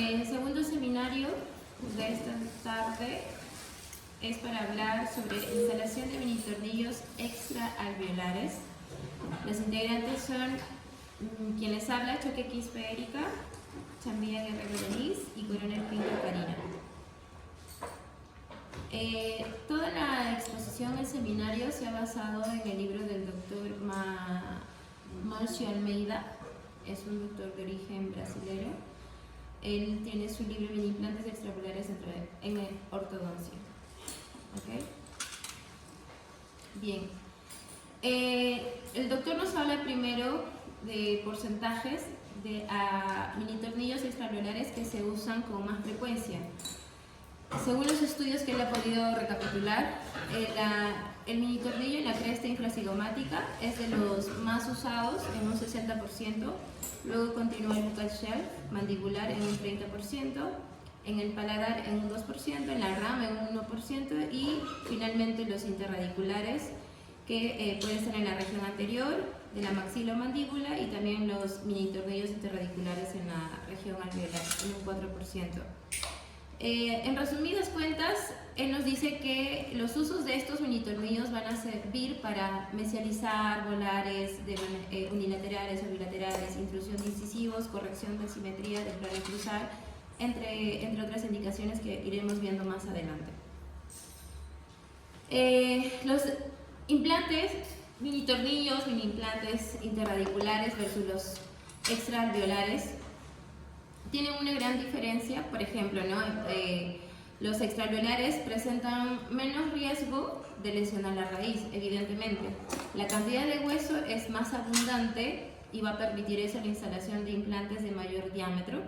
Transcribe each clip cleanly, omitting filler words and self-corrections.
el segundo seminario de esta tarde es para hablar sobre instalación de mini tornillos extraalveolares. Los integrantes son quienes habla: Choque Quispe Erika, Chambía Guerrero Denise y Coronel Pinto Karina. Toda la exposición del seminario se ha basado en el libro del doctor Márcio Almeida. Es un doctor de origen brasilero. Él tiene su libro de implantes extraoculares en ortodoncia. ¿Okay? Bien. El doctor nos habla primero de porcentajes de mini tornillos extraalveolares que se usan con más frecuencia. Según los estudios que él ha podido recapitular, el mini tornillo en la cresta infracigomática es de los más usados en un 60%, luego continúa el buccal shelf mandibular en un 30%, en el paladar en un 2%, en la rama en un 1% y finalmente los interradiculares que pueden estar en la región anterior de la maxilomandíbula y también los mini tornillos interradiculares en la región alveolar en un 4%. En resumidas cuentas, él nos dice que los usos de estos mini tornillos van a servir para mesializar volares unilaterales o bilaterales, intrusión de incisivos, corrección de simetría del plano cruzal, entre otras indicaciones que iremos viendo más adelante. Los implantes, mini tornillos, mini implantes interradiculares versus los extraalveolares tienen una gran diferencia. Por ejemplo, ¿no? Los extraalveolares presentan menos riesgo de lesionar la raíz, evidentemente. La cantidad de hueso es más abundante y va a permitir eso la instalación de implantes de mayor diámetro.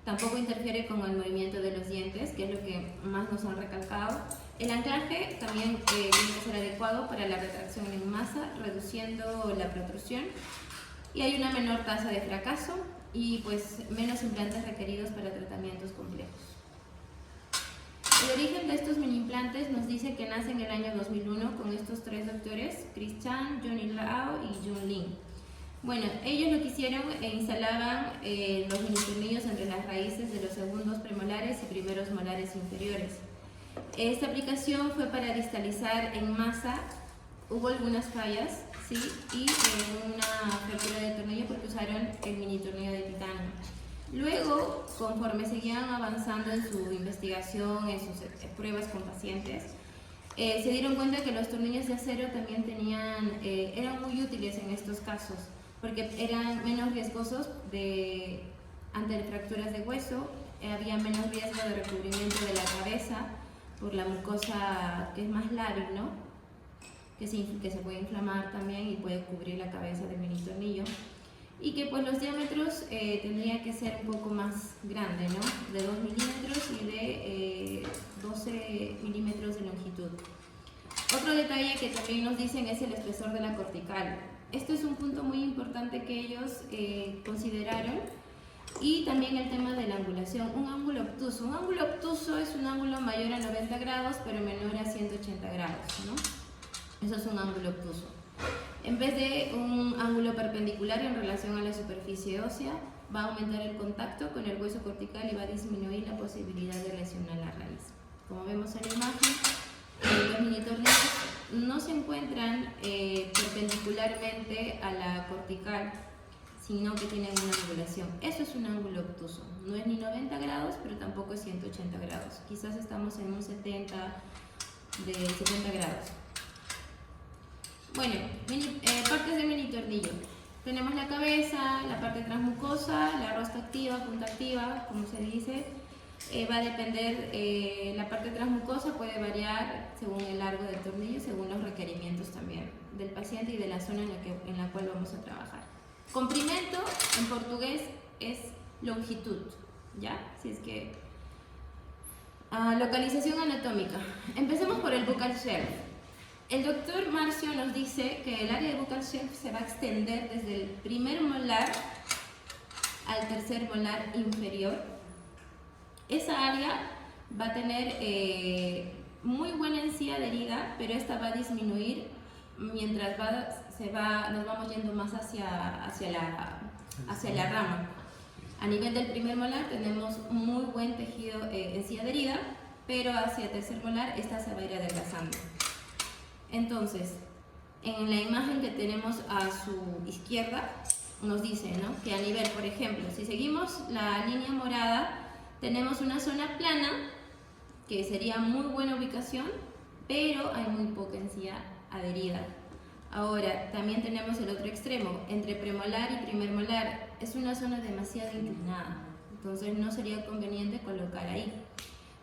Tampoco interfiere con el movimiento de los dientes, que es lo que más nos han recalcado. El anclaje también tiene que ser adecuado para la retracción en masa, reduciendo la protrusión. Y hay una menor tasa de fracaso y pues menos implantes requeridos para tratamientos complejos. El origen de estos mini implantes nos dice que nace en el año 2001 con estos tres doctores, Chris Chan, Johnny Lau y Jun Lin. Bueno, ellos lo que hicieron, instalaban los mini tornillos entre las raíces de los segundos premolares y primeros molares inferiores. Esta aplicación fue para distalizar en masa. Hubo algunas fallas, ¿sí? Y una fractura de tornillo porque usaron el mini tornillo de titanio. Luego, conforme seguían avanzando en su investigación, en sus pruebas con pacientes, se dieron cuenta que los tornillos de acero también eran muy útiles en estos casos, porque eran menos riesgosos ante fracturas de hueso, había menos riesgo de recubrimiento de la cabeza por la mucosa que es más lábil, ¿no? Que se puede inflamar también y puede cubrir la cabeza del mini tornillo, y que pues los diámetros tendrían que ser un poco más grandes, ¿no? De 2 milímetros y de 12 milímetros de longitud. Otro detalle que también nos dicen es el espesor de la cortical. Este es un punto muy importante que ellos consideraron, y también el tema de la angulación. Un ángulo obtuso. Un ángulo obtuso es un ángulo mayor a 90 grados pero menor a 180 grados, ¿no? Eso es un ángulo obtuso. En vez de un ángulo perpendicular en relación a la superficie ósea, va a aumentar el contacto con el hueso cortical y va a disminuir la posibilidad de lesionar la raíz. Como vemos en la imagen, los mini tornillos no se encuentran perpendicularmente a la cortical, sino que tienen una angulación. Eso es un ángulo obtuso. No es ni 90 grados, pero tampoco es 180 grados. Quizás estamos en un 70 grados. Bueno, partes del mini tornillo. Tenemos la cabeza, la parte transmucosa, la rosca activa, punta activa, como se dice. Va a depender, la parte transmucosa puede variar según el largo del tornillo, según los requerimientos también del paciente y de la zona en la cual vamos a trabajar. Comprimento en portugués es longitud, ¿ya? Si es que localización anatómica. Empecemos por el buccal shelf. El doctor Márcio nos dice que el área de buccal shelf se va a extender desde el primer molar al tercer molar inferior. Esa área va a tener muy buena encía adherida, pero esta va a disminuir mientras nos vamos yendo más hacia la rama. A nivel del primer molar tenemos muy buen tejido en sí adherida, pero hacia el tercer molar esta se va a ir adelgazando. Entonces, en la imagen que tenemos a su izquierda, nos dice, ¿no?, que a nivel, por ejemplo, si seguimos la línea morada, tenemos una zona plana, que sería muy buena ubicación, pero hay muy poca encía adherida. Ahora, también tenemos el otro extremo, entre premolar y primer molar, es una zona demasiado inclinada, entonces no sería conveniente colocar ahí.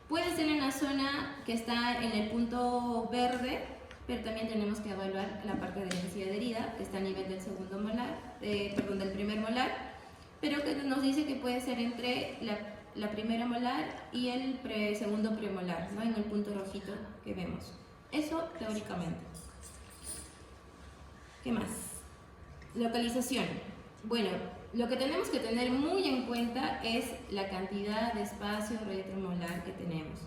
Puede ser en la zona que está en el punto verde, pero también tenemos que evaluar la parte de la encía adherida, que está a nivel del segundo molar, del primer molar, pero que nos dice que puede ser entre la primera molar y el segundo premolar, ¿no?, en el punto rojito que vemos. Eso teóricamente. ¿Qué más? Localización. Bueno, lo que tenemos que tener muy en cuenta es la cantidad de espacio retromolar que tenemos.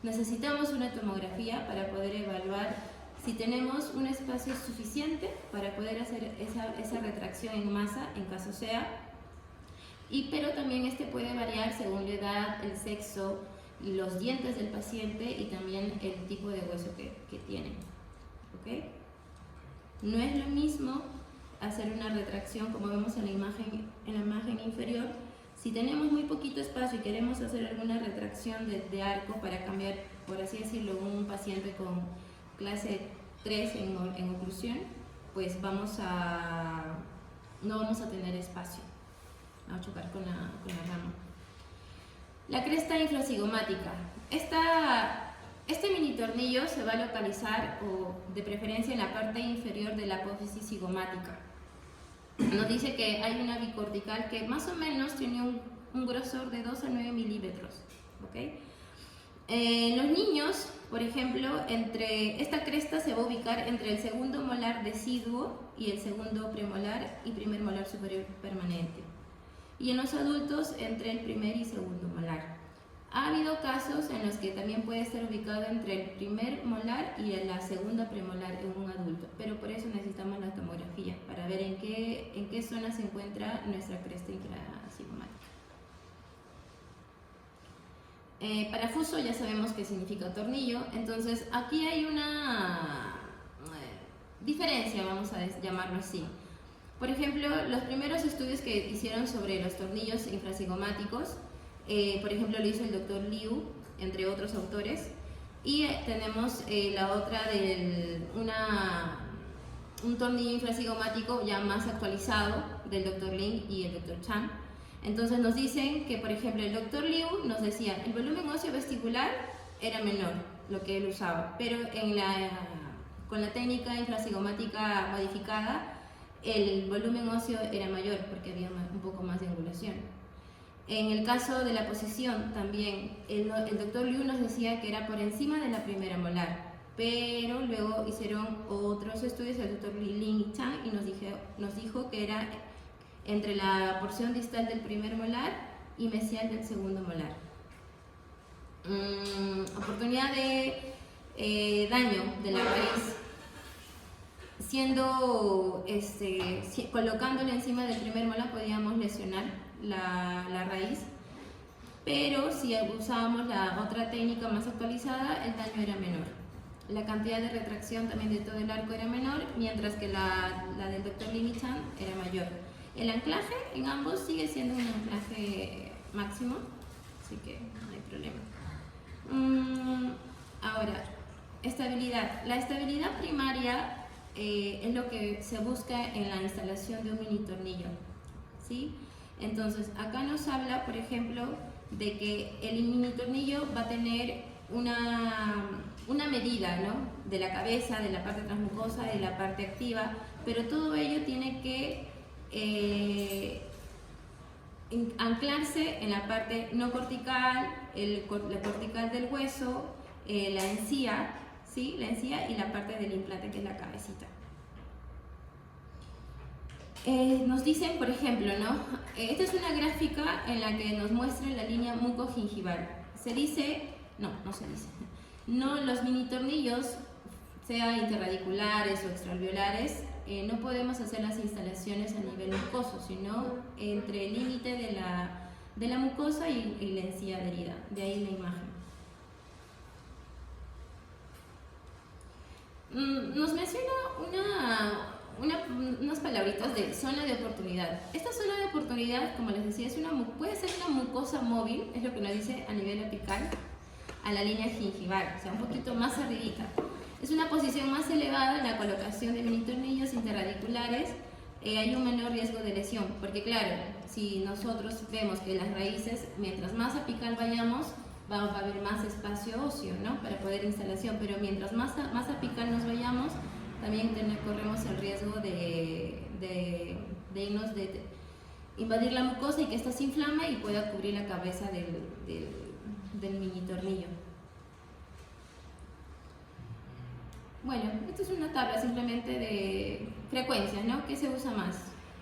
Necesitamos una tomografía para poder evaluar si tenemos un espacio suficiente para poder hacer esa retracción en masa, en caso sea, pero también puede variar según la edad, el sexo, los dientes del paciente y también el tipo de hueso que tiene. ¿Ok? No es lo mismo hacer una retracción como vemos en la imagen inferior. Si tenemos muy poquito espacio y queremos hacer alguna retracción de arco para cambiar, por así decirlo, un paciente con clase 3 en oclusión, pues no vamos a tener espacio. Vamos a chocar con la rama. La cresta infracigomática. Este mini tornillo se va a localizar, o de preferencia en la parte inferior de la apófisis cigomática. Nos dice que hay una bicortical que más o menos tiene un grosor de 2 a 9 milímetros. ¿Okay? Los niños, por ejemplo, esta cresta se va a ubicar entre el segundo molar deciduo y el segundo premolar y primer molar superior permanente. Y en los adultos, entre el primer y segundo molar. Ha habido casos en los que también puede estar ubicado entre el primer molar y la segunda premolar en un adulto, pero por eso necesitamos la tomografía, para ver en qué zona se encuentra nuestra cresta infracigomática. Parafuso ya sabemos qué significa tornillo, entonces aquí hay una diferencia, vamos a llamarlo así. Por ejemplo, los primeros estudios que hicieron sobre los tornillos infracigomáticos, por ejemplo, lo hizo el doctor Liu, entre otros autores, y tenemos la otra un tornillo infracigomático ya más actualizado del doctor Lin y el doctor Chan. Entonces nos dicen que, por ejemplo, el doctor Liu nos decía el volumen óseo vestibular era menor, lo que él usaba, pero con la técnica infracigomática modificada, el volumen óseo era mayor porque había un poco más de angulación. En el caso de la posición también, el doctor Liu nos decía que era por encima de la primera molar, pero luego hicieron otros estudios, el doctor Lin y Chan, y nos dijo que era entre la porción distal del primer molar y mesial del segundo molar. Oportunidad de daño de la raíz. Colocándole encima del primer molar podíamos lesionar la raíz, pero si usábamos la otra técnica más actualizada, el daño era menor. La cantidad de retracción también de todo el arco era menor, mientras que la del Dr. Lin y Chan era mayor. El anclaje en ambos sigue siendo un anclaje máximo, así que no hay problema. Ahora, estabilidad. La estabilidad primaria es lo que se busca en la instalación de un mini tornillo, ¿sí? Entonces, acá nos habla, por ejemplo, de que el mini tornillo va a tener una medida, ¿no?, de la cabeza, de la parte transmucosa, de la parte activa, pero todo ello tiene que anclarse en la parte no cortical, la cortical del hueso, la encía, ¿sí?, la encía y la parte del implante, que es la cabecita. Nos dicen, por ejemplo, ¿no? Esta es una gráfica en la que nos muestra la línea mucogingival. Se dice, no se dice, no, los mini tornillos, sea interradiculares o extraalveolares, no podemos hacer las instalaciones a nivel mucoso, sino entre el límite de la mucosa y la encía adherida, de ahí la imagen. Nos menciona unas palabritas de zona de oportunidad. Esta zona de oportunidad, como les decía, puede ser una mucosa móvil, es lo que nos dice a nivel apical, a la línea gingival, o sea, un poquito más arribita. Es una posición más elevada en la colocación de mini tornillos interradiculares. Hay un menor riesgo de lesión, porque claro, si nosotros vemos que las raíces, mientras más apical vayamos, va a haber más espacio óseo, ¿no?, para poder instalación, pero mientras más apical nos vayamos, también corremos el riesgo de invadir la mucosa y que ésta se inflame y pueda cubrir la cabeza del mini tornillo. Bueno, esto es una tabla simplemente de frecuencias, ¿no? ¿Qué se usa más?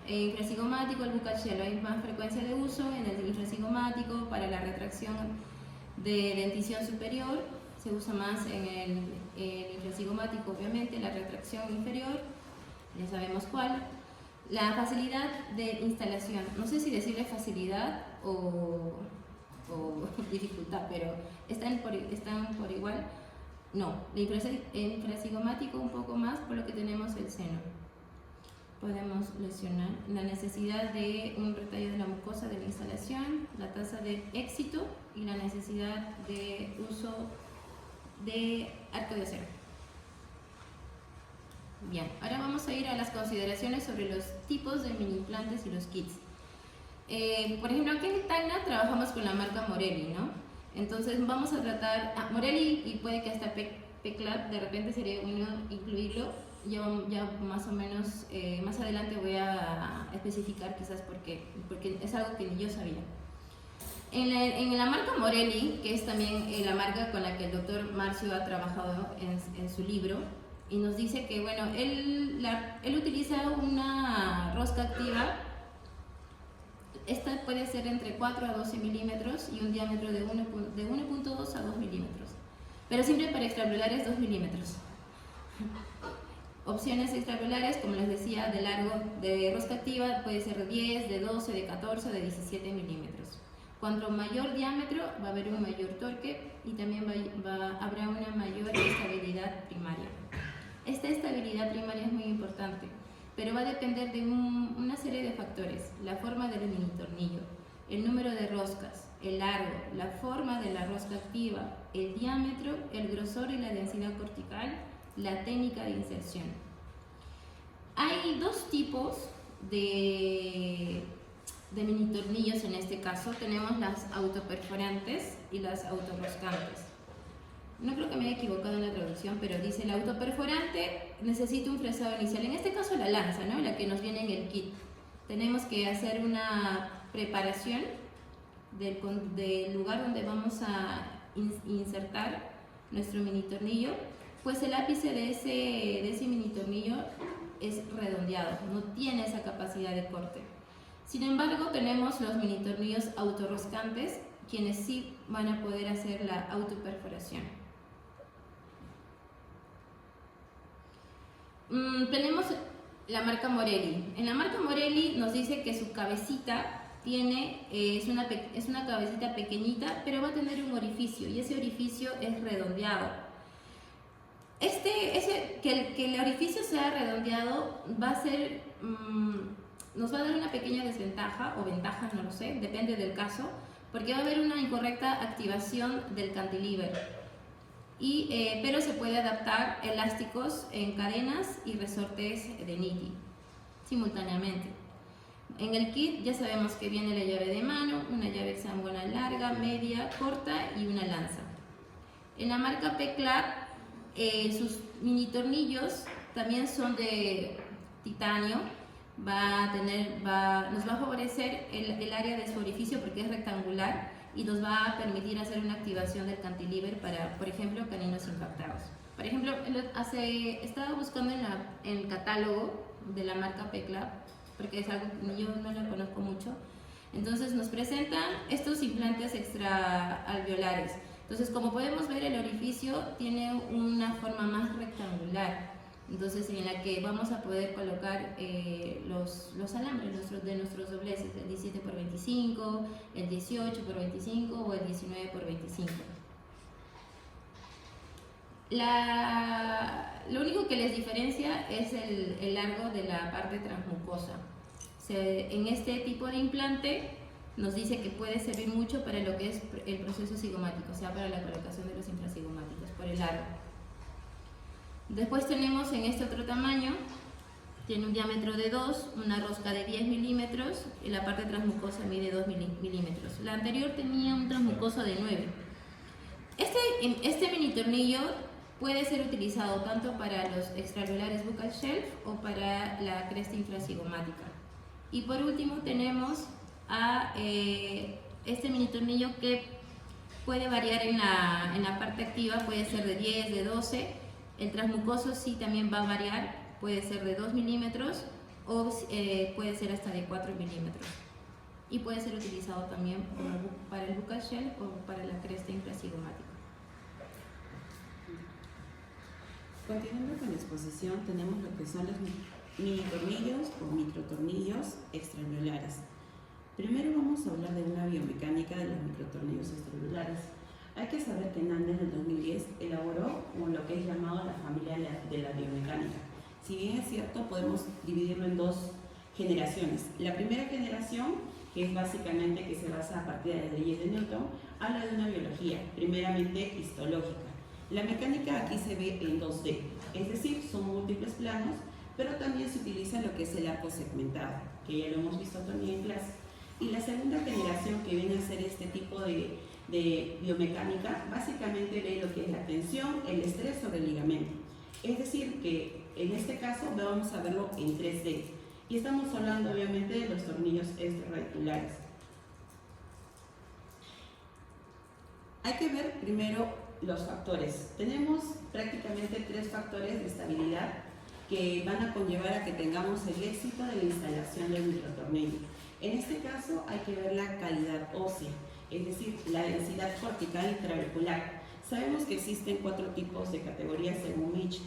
Infracigomático, el bucachelo, hay más frecuencia de uso en el infracigomático para la retracción de dentición superior, se usa más en el infracigomático, obviamente, la retracción inferior, ya sabemos cuál. La facilidad de instalación, no sé si decirle facilidad o dificultad, pero están por igual. No, el infracigomático un poco más, por lo que tenemos el seno. Podemos lesionar la necesidad de un retallo de la mucosa de la instalación, la tasa de éxito y la necesidad de uso de arco de acero. Bien, ahora vamos a ir a las consideraciones sobre los tipos de mini implantes y los kits. Por ejemplo, aquí en Tacna trabajamos con la marca Morelli, ¿no? Entonces vamos a tratar Morelli, y puede que hasta PCLAB de repente sería bueno incluirlo. Yo ya más o menos más adelante voy a especificar quizás porque es algo que ni yo sabía. En la marca Morelli, que es también la marca con la que el doctor Marcio ha trabajado en su libro, y nos dice que bueno, él utiliza una rosca activa. Esta puede ser entre 4 a 12 milímetros y un diámetro de 1.2 a 2 milímetros, pero siempre para extravelulares 2 milímetros. Opciones extravelulares, como les decía, de largo de rosca activa puede ser de 10, de 12, de 14 o de 17 milímetros. Cuanto mayor diámetro va a haber un mayor torque y también habrá una mayor estabilidad primaria. Esta estabilidad primaria es muy importante, pero va a depender de una serie de factores: la forma del mini tornillo, el número de roscas, el largo, la forma de la rosca activa, el diámetro, el grosor y la densidad cortical, la técnica de inserción. Hay dos tipos de mini tornillos en este caso. Tenemos las autoperforantes y las autorroscantes. No creo que me haya equivocado en la traducción, pero dice: el autoperforante necesita un fresado inicial. En este caso la lanza, ¿no?, la que nos viene en el kit. Tenemos que hacer una preparación del lugar donde vamos a insertar nuestro mini tornillo, pues el ápice de ese mini tornillo es redondeado, no tiene esa capacidad de corte. Sin embargo, tenemos los mini tornillos autorroscantes, quienes sí van a poder hacer la autoperforación. Tenemos la marca Morelli. En la marca Morelli nos dice que su cabecita es una cabecita pequeñita, pero va a tener un orificio, y ese orificio es redondeado. Que el orificio sea redondeado va a ser, nos va a dar una pequeña desventaja o ventaja, no lo sé, depende del caso, porque va a haber una incorrecta activación del cantilever, pero se puede adaptar elásticos en cadenas y resortes de niti simultáneamente. En el kit ya sabemos que viene la llave de mano, una llave hexagonal larga, media, corta y una lanza. En la marca PCLAB, sus mini tornillos también son de titanio. Nos va a favorecer el área de su orificio porque es rectangular y nos va a permitir hacer una activación del cantilever para, por ejemplo, caninos impactados. Por ejemplo, estaba buscando en el catálogo de la marca PCLAB, porque es algo que yo no lo conozco mucho. Entonces nos presentan estos implantes extraalveolares. Entonces, como podemos ver, el orificio tiene una forma más rectangular. Entonces, en la que vamos a poder colocar los alambres de nuestros dobleces, el 17 por 25, el 18 por 25 o el 19 por 25. Lo único que les diferencia es el largo de la parte transmucosa. En este tipo de implante nos dice que puede servir mucho para lo que es el proceso cigomático, o sea, para la colocación de los infracigomáticos, por el largo. Después tenemos en este otro tamaño, tiene un diámetro de 2, una rosca de 10 milímetros y la parte transmucosa mide 2 milímetros. La anterior tenía un transmucoso de 9. Este mini tornillo puede ser utilizado tanto para los extraalveolares buccal shelf o para la cresta infracigomática. Y por último tenemos a este mini tornillo que puede variar en la parte activa, puede ser de 10, de 12. El transmucoso sí también va a variar, puede ser de 2 milímetros o puede ser hasta de 4 milímetros. Y puede ser utilizado también para el buccal shelf o para la cresta infracigomática. Continuando con la exposición, tenemos lo que son los mini tornillos o microtornillos extraalveolares. Primero vamos a hablar de una biomecánica de los microtornillos extraalveolares. Hay que saber que Nández en el 2010 elaboró lo que es llamado la familia de la biomecánica. Si bien es cierto, podemos dividirlo en dos generaciones. La primera generación, que es básicamente que se basa a partir de las leyes de Newton, habla de una biología, primeramente histológica. La mecánica aquí se ve en 2D, es decir, son múltiples planos, pero también se utiliza lo que es el arco segmentado, que ya lo hemos visto también en clase. Y la segunda generación, que viene a ser este tipo de biomecánica, básicamente ve lo que es la tensión, el estrés sobre el ligamento. Es decir, que en este caso vamos a verlo en 3D. Y estamos hablando obviamente de los tornillos extrarradiculares. Hay que ver primero los factores. Tenemos prácticamente 3 factores de estabilidad que van a conllevar a que tengamos el éxito de la instalación del microtornillo. En este caso hay que ver la calidad ósea, es decir, la densidad cortical y trabecular. Sabemos que existen 4 tipos de categorías según Mitch.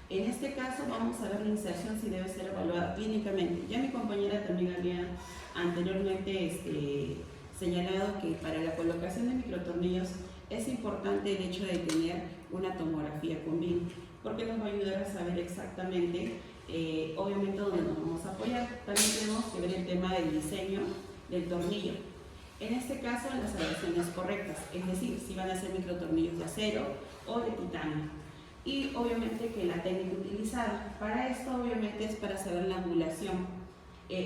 En este caso vamos a ver la inserción si debe ser evaluada clínicamente. Ya mi compañera también había anteriormente señalado que para la colocación de microtornillos es importante el hecho de tener una tomografía con BIM, porque nos va a ayudar a saber exactamente, obviamente, dónde nos vamos a apoyar. También tenemos que ver el tema del diseño del tornillo. En este caso, las aleaciones correctas, es decir, si van a ser microtornillos de acero o de titanio. Y obviamente que la técnica utilizada. Para esto, obviamente, es para saber la angulación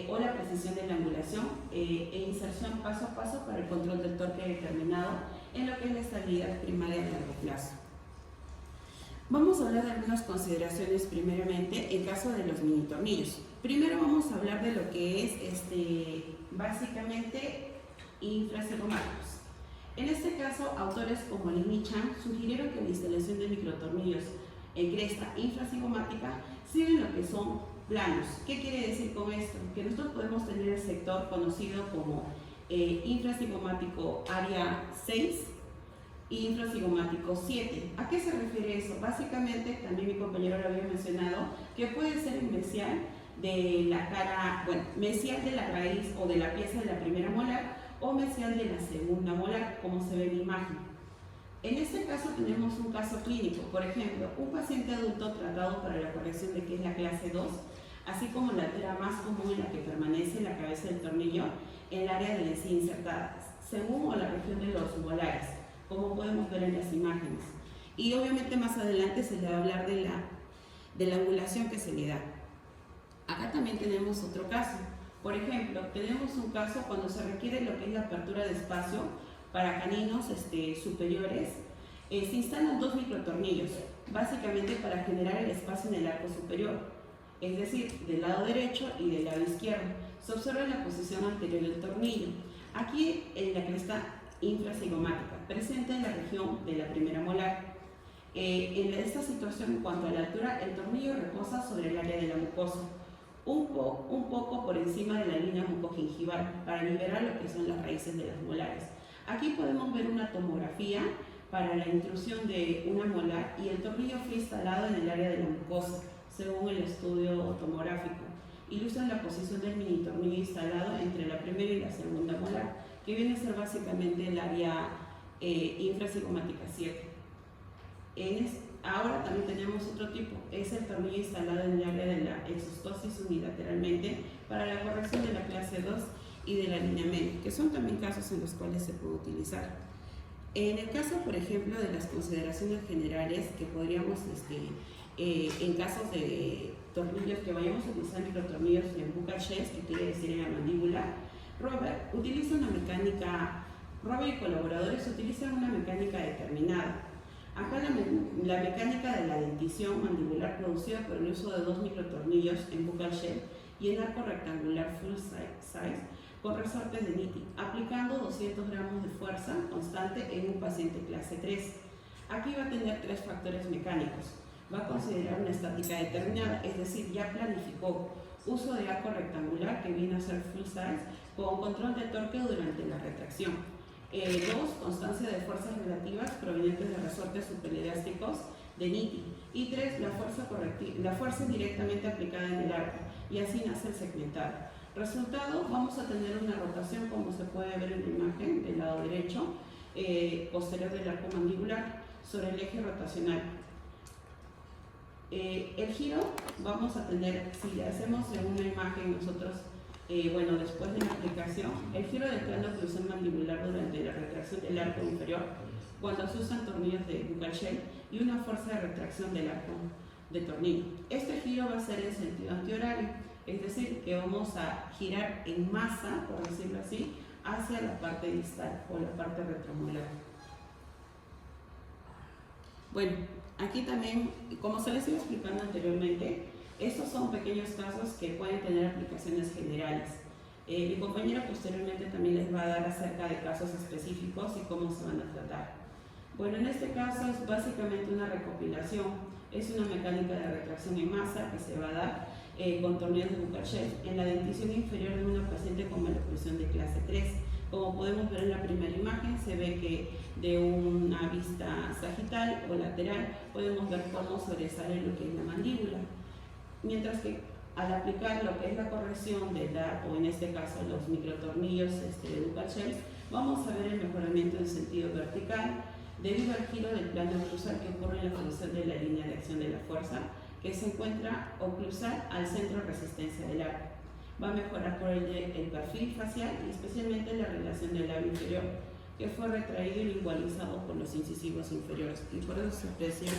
o la precisión de la angulación e inserción paso a paso para el control del torque determinado en lo que es la estabilidad primaria a largo plazo. Vamos a hablar de algunas consideraciones primeramente en caso de los mini tornillos. Primero vamos a hablar de lo que es básicamente infracigomáticos. En este caso, autores como Lin y Chan sugirieron que la instalación de microtornillos en cresta infracigomática siguen lo que son planos. ¿Qué quiere decir con esto? Que nosotros podemos tener el sector conocido como infracigomático área 6 y infracigomático 7. ¿A qué se refiere eso? Básicamente, también mi compañero lo había mencionado, que puede ser el mesial de la cara, bueno, mesial de la raíz o de la pieza de la primera molar o mesial de la segunda molar, como se ve en la imagen. En este caso tenemos un caso clínico, por ejemplo, un paciente adulto tratado para la corrección de que es la clase 2, así como la altera más común en la que permanece la cabeza del tornillo en el área de la encía insertada, según o la región de los molares, como podemos ver en las imágenes. Y obviamente más adelante se le va a hablar de la angulación que se le da. Acá también tenemos otro caso. Por ejemplo, tenemos un caso cuando se requiere lo que es la apertura de espacio para caninos superiores. Se instalan 2 microtornillos, básicamente para generar el espacio en el arco superior, es decir, del lado derecho y del lado izquierdo. Se observa la posición anterior del tornillo. Aquí en la cresta infracigomática, presente en la región de la primera molar. En esta situación, en cuanto a la altura, el tornillo reposa sobre el área de la mucosa, un poco por encima de la línea mucogingival, para liberar lo que son las raíces de las molares. Aquí podemos ver una tomografía para la intrusión de una molar y el tornillo fue instalado en el área de la mucosa, según el estudio tomográfico. Ilustran la posición del mini tornillo instalado entre la primera y la segunda molar, que viene a ser básicamente el área infracigomática 7. Ahora también tenemos otro tipo, es el tornillo instalado en el área de la exostosis unilateralmente para la corrección de la clase 2 y del alineamiento, que son también casos en los cuales se puede utilizar. En el caso, por ejemplo, de las consideraciones generales que podríamos, en casos de tornillos que vayamos a utilizar microtornillos en buccal shells, que quiere decir en la mandíbula, Robert y colaboradores utilizan una mecánica determinada. Acá la mecánica de la dentición mandibular producida por el uso de 2 microtornillos en buccal shell y en arco rectangular full size con resortes de Nitti, aplicando 200 gramos de fuerza constante en un paciente clase 3. Aquí va a tener 3 factores mecánicos. Va a considerar una estática determinada, es decir, ya planificó uso de arco rectangular, que viene a ser full size, con control de torque durante la retracción. 2. Constancia de fuerzas relativas provenientes de resortes superelásticos de Nitti. Y 3. La fuerza directamente aplicada en el arco, y así nace el segmentado. Resultado, vamos a tener una rotación, como se puede ver en la imagen del lado derecho, posterior del arco mandibular, sobre el eje rotacional. El giro, vamos a tener, si hacemos en una imagen nosotros, después de la aplicación, el giro del plano oclusal mandibular durante la retracción del arco inferior, cuando se usan tornillos de buccal shell, y una fuerza de retracción del arco de tornillo. Este giro va a ser en sentido antihorario, es decir, que vamos a girar en masa, por decirlo así, hacia la parte distal o la parte retromolar. Bueno, aquí también, como se les iba explicando anteriormente, estos son pequeños casos que pueden tener aplicaciones generales. Mi compañera posteriormente también les va a dar acerca de casos específicos y cómo se van a tratar. Bueno, en este caso es básicamente una recopilación, es una mecánica de retracción en masa que se va a dar con tornillos de buccal shell en la dentición inferior de una paciente con maloclusión de clase 3. Como podemos ver en la primera imagen, se ve que de una vista sagital o lateral podemos ver cómo sobresale lo que es la mandíbula. Mientras que al aplicar lo que es la corrección de o en este caso los microtornillos de buccal shell, vamos a ver el mejoramiento en sentido vertical debido al giro del plano oclusal que ocurre en la posición de la línea de acción de la fuerza, que se encuentra oclusal al centro de resistencia del arco. Va a mejorar por el perfil facial y especialmente la relación del labio inferior, que fue retraído y igualizado por los incisivos inferiores, y por eso se aprecia.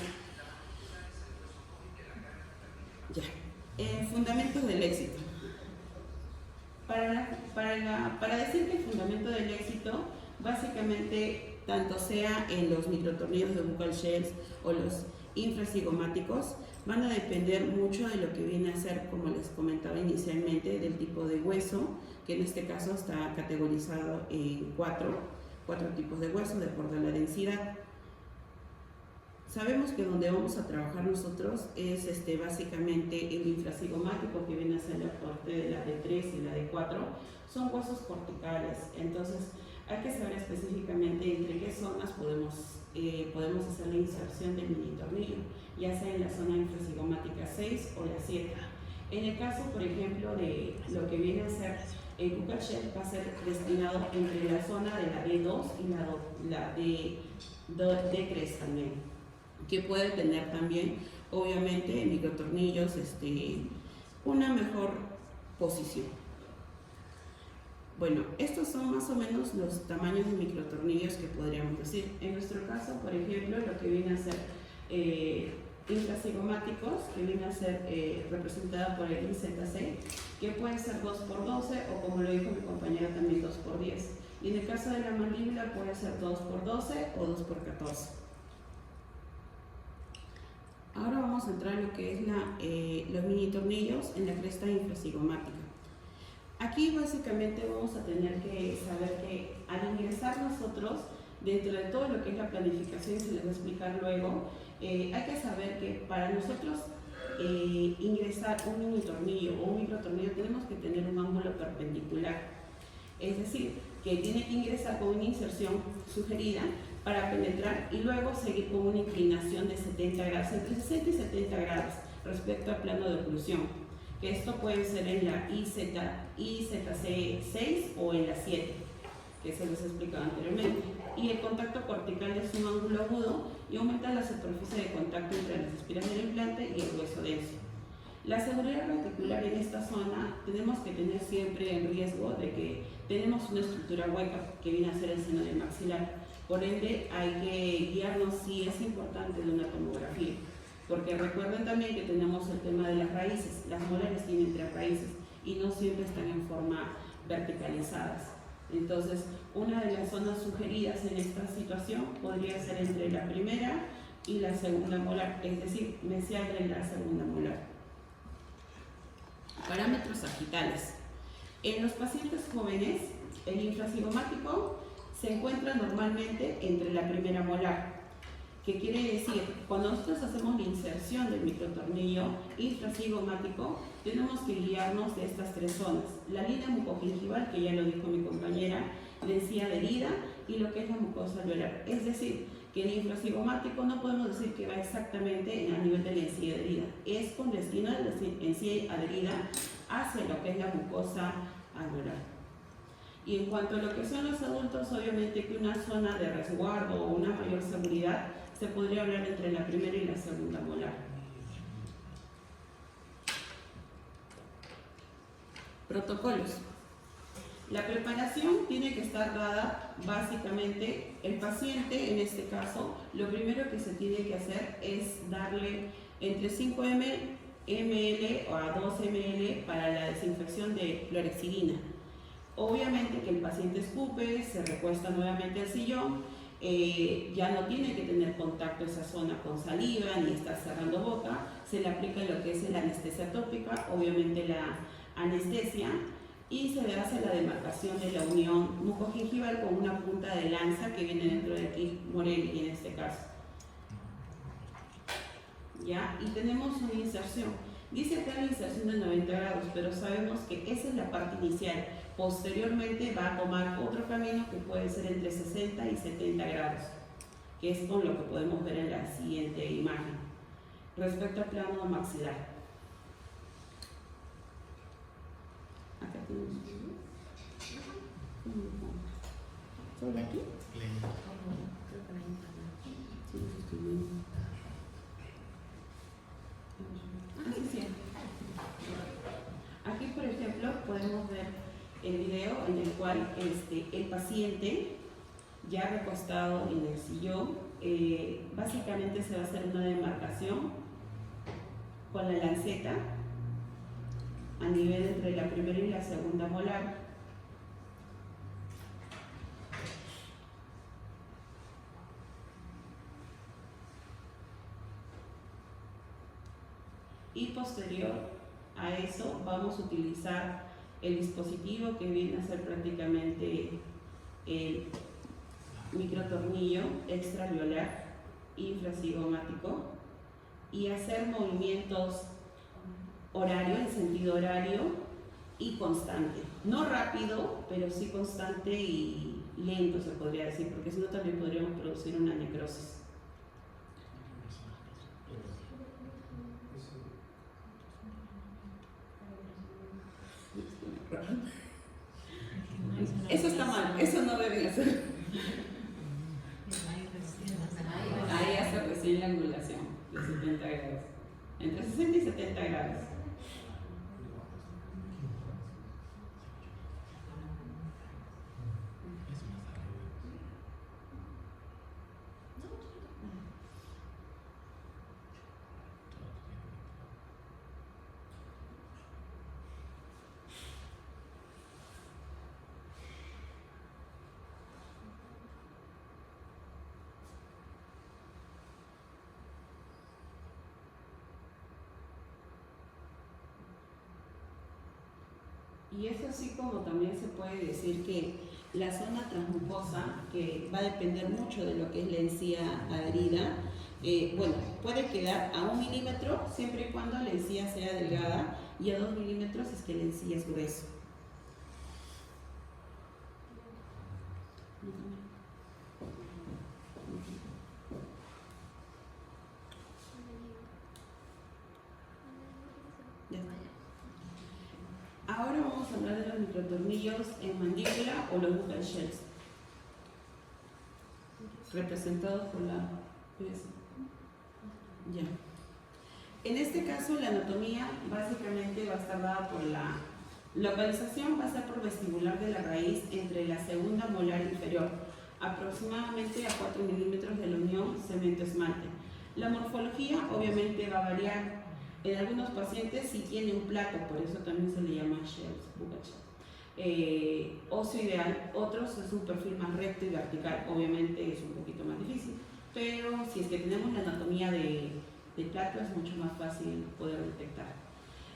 Fundamentos del éxito. Para decir que el fundamento del éxito, básicamente, tanto sea en los microtornillos de buccal shells o los infracigomáticos, van a depender mucho de lo que viene a ser, como les comentaba inicialmente, del tipo de hueso, que en este caso está categorizado en cuatro tipos de hueso, de acuerdo a la densidad. Sabemos que donde vamos a trabajar nosotros es básicamente el infracigomático, que viene a ser la parte de la D3 y la D4, son huesos corticales. Entonces hay que saber específicamente entre qué zonas podemos hacer la inserción del mini tornillo, ya sea en la zona infracigomática 6 o la 7. En el caso, por ejemplo, de lo que viene a ser el buccal shell, va a ser destinado entre la zona de la D2 y la D3 también, que puede tener también, obviamente, microtornillos una mejor posición. Bueno, estos son más o menos los tamaños de microtornillos que podríamos decir. En nuestro caso, por ejemplo, lo que viene a ser infracigomáticos, que viene a ser representada por el IZC, que puede ser 2x12 o, como lo dijo mi compañera, también 2x10. Y en el caso de la mandíbula puede ser 2x12 o 2x14. Ahora vamos a entrar en lo que es los mini tornillos en la cresta infracigomática. Aquí básicamente vamos a tener que saber que al ingresar nosotros, dentro de todo lo que es la planificación, se les va a explicar luego, hay que saber que para nosotros ingresar un mini tornillo o un microtornillo tenemos que tener un ángulo perpendicular. Es decir, que tiene que ingresar con una inserción sugerida para penetrar y luego seguir con una inclinación de 70 grados, entre 60 y 70 grados, respecto al plano de oclusión, que esto puede ser en la IZC6 o en la 7, que se les explicaba anteriormente. Y el contacto cortical es un ángulo agudo y aumenta la superficie de contacto entre las espiras del implante y el hueso denso. La seguridad reticular en esta zona tenemos que tener siempre en riesgo de que tenemos una estructura hueca que viene a ser el seno del maxilar. Por ende, hay que guiarnos si es importante de una tomografía. Porque recuerden también que tenemos el tema de las raíces. Las molares tienen 3 raíces y no siempre están en forma verticalizadas. Entonces, una de las zonas sugeridas en esta situación podría ser entre la primera y la segunda molar, es decir, mesial de la segunda molar. Parámetros sagittales. En los pacientes jóvenes, el infracigomático se encuentra normalmente entre la primera molar. ¿Qué quiere decir? Cuando nosotros hacemos la inserción del microtornillo infracigomático, tenemos que guiarnos de estas 3 zonas. La línea mucogingival, que ya lo dijo mi compañera, la encía adherida y lo que es la mucosa alveolar. Es decir, que el infracigomático no podemos decir que va exactamente a nivel de la encía adherida. Es con destino de la encía adherida hacia lo que es la mucosa alveolar. Y en cuanto a lo que son los adultos, obviamente que una zona de resguardo o una mayor seguridad se podría hablar entre la primera y la segunda molar. Protocolos. La preparación tiene que estar dada básicamente, el paciente en este caso, lo primero que se tiene que hacer es darle entre 5 ml o a 2 ml para la desinfección de clorhexidina. Obviamente que el paciente escupe, se recuesta nuevamente al sillón, ya no tiene que tener contacto esa zona con saliva ni estar cerrando boca, se le aplica lo que es la anestesia tópica, obviamente la anestesia, y se le hace la demarcación de la unión mucogingival con una punta de lanza que viene dentro de aquí, Morelli en este caso. ¿Ya? Y tenemos una inserción. Dice acá la inserción de 90 grados, pero sabemos que esa es la parte inicial. Posteriormente va a tomar otro camino que puede ser entre 60 y 70 grados, que es con lo que podemos ver en la siguiente imagen. Respecto al plano maxilar. Acá tenemos ¿sobre aquí? Aquí, por ejemplo, podemos ver el video en el cual el paciente, ya recostado en el sillón, básicamente se va a hacer una demarcación con la lanceta a nivel entre la primera y la segunda molar. Y posterior a eso vamos a utilizar el dispositivo que viene a ser prácticamente el microtornillo extraalveolar infracigomático y hacer movimientos horarios, en sentido horario y constante. No rápido, pero sí constante y lento se podría decir, porque si no también podríamos producir una necrosis. Eso está mal, eso no deben hacer. Ahí hace recién la angulación de 70 grados. Entre 60 y 70 grados. Y es así como también se puede decir que la zona transmucosa, que va a depender mucho de lo que es la encía adherida, bueno, puede quedar a 1 milímetro siempre y cuando la encía sea delgada y a 2 milímetros es que la encía es grueso. hablar de los microtornillos en mandíbula o los buccal shells, representados por la PS. Ya. En este caso, la anatomía básicamente va a estar dada por la localización, va a ser por vestibular de la raíz entre la segunda molar inferior, aproximadamente a 4 milímetros de la unión cemento-esmalte. La morfología obviamente va a variar. En algunos pacientes sí tiene un plato, por eso también se le llama shells, buccal shell. Óseo ideal, otros es un perfil más recto y vertical, obviamente es un poquito más difícil, pero si es que tenemos la anatomía de plato es mucho más fácil poder detectar.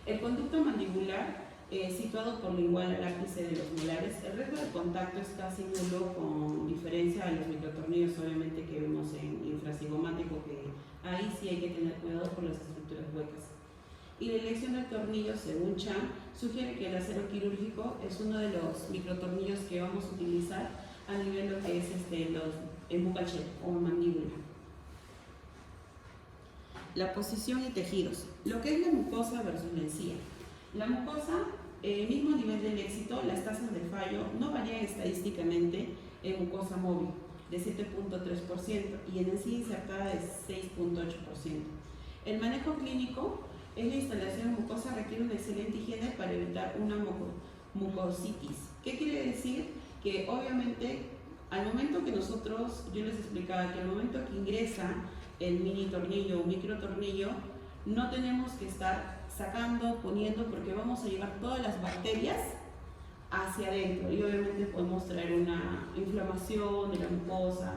El conducto mandibular, situado por lingual al ápice de los molares, el riesgo de contacto es casi nulo con diferencia a los microtornillos obviamente que vemos en infracigomático, que ahí sí hay que tener cuidado por las estructuras huecas. Y la elección del tornillo, según Chan, sugiere que el acero quirúrgico es uno de los microtornillos que vamos a utilizar a nivel de lo que es el buccal shell o mandíbula. La posición y tejidos. Lo que es la mucosa versus la encía. La mucosa, mismo nivel del éxito, las tasas de fallo no varían estadísticamente en mucosa móvil de 7.3% y en encía insertada de 6.8%. El manejo clínico es la instalación de mucosa requiere una excelente higiene para evitar una mucositis. ¿Qué quiere decir? Que obviamente al momento que yo les explicaba que al momento que ingresa el mini tornillo o microtornillo, no tenemos que estar sacando, poniendo, porque vamos a llevar todas las bacterias hacia adentro y obviamente podemos traer una inflamación de la mucosa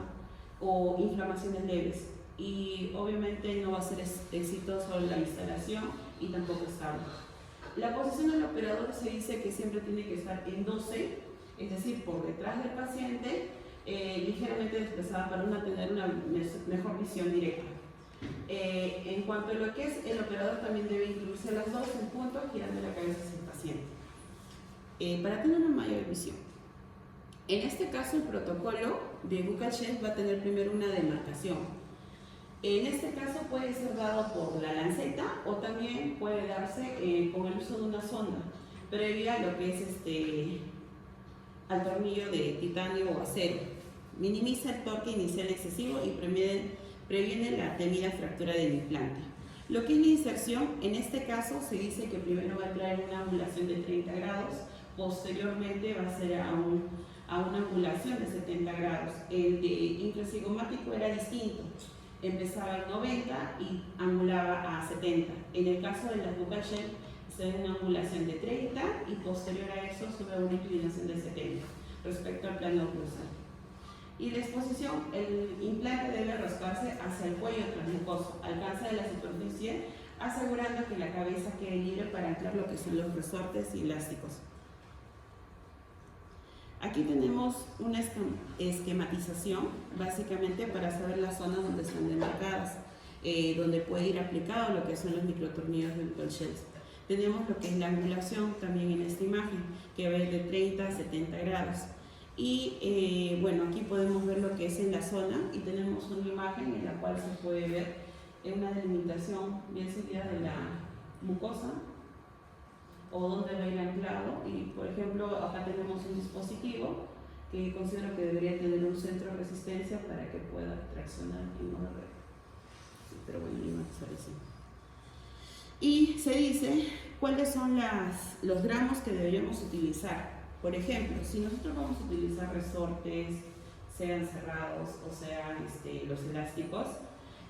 o inflamaciones leves. Y obviamente no va a ser exitoso la instalación y tampoco estable. La posición del operador se dice que siempre tiene que estar en 12, es decir, por detrás del paciente, ligeramente desplazada para tener una mejor visión directa. En cuanto a lo que es el operador, también debe incluirse las dos en punto, girando la cabeza hacia el paciente, para tener una mayor visión. En este caso, el protocolo de buccal shell va a tener primero una demarcación. En este caso puede ser dado por la lanceta o también puede darse con el uso de una sonda previa a lo que es al tornillo de titanio o acero. Minimiza el torque inicial excesivo y previene la temida fractura del implante. Lo que es la inserción, en este caso se dice que primero va a traer una angulación de 30 grados, posteriormente va a ser a una angulación de 70 grados. El de infracigomático era distinto. Empezaba en 90 y angulaba a 70. En el caso de las buccal shell, se da una angulación de 30 y posterior a eso sube a una inclinación de 70 respecto al plano oclusal. Y la exposición, el implante debe rascarse hacia el cuello transmucoso, alcance de la superficie, asegurando que la cabeza quede libre para anclar lo que son los resortes y elásticos. Aquí tenemos una esquematización, básicamente para saber las zonas donde están demarcadas, donde puede ir aplicado lo que son los microtornillos de buccal shells. Tenemos lo que es la angulación también en esta imagen, que va de 30 a 70 grados. Y bueno, aquí podemos ver lo que es en la zona y tenemos una imagen en la cual se puede ver una delimitación bien seguida de la mucosa o dónde va a ir anclado. Y por ejemplo, acá tenemos un dispositivo que considero que debería tener un centro de resistencia para que pueda traccionar en modo recto. Sí, pero bueno, no aparece. Y se dice cuáles son los gramos que deberíamos utilizar. Por ejemplo, si nosotros vamos a utilizar resortes, sean cerrados o sean los elásticos,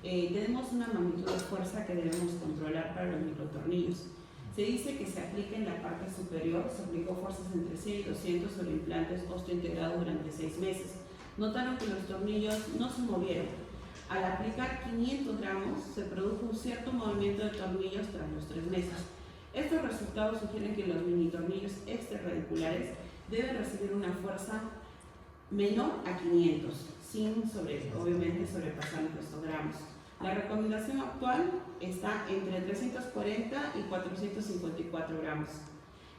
tenemos una magnitud de fuerza que debemos controlar para los microtornillos. Se dice que se aplica en la parte superior, se aplicó fuerzas entre 100 y 200 sobre implantes osteointegrados durante 6 meses. Notaron que los tornillos no se movieron. Al aplicar 500 gramos, se produjo un cierto movimiento de tornillos tras los 3 meses. Estos resultados sugieren que los mini tornillos extrarradiculares deben recibir una fuerza menor a 500, obviamente sobrepasando estos gramos. La recomendación actual está entre 340 y 454 gramos.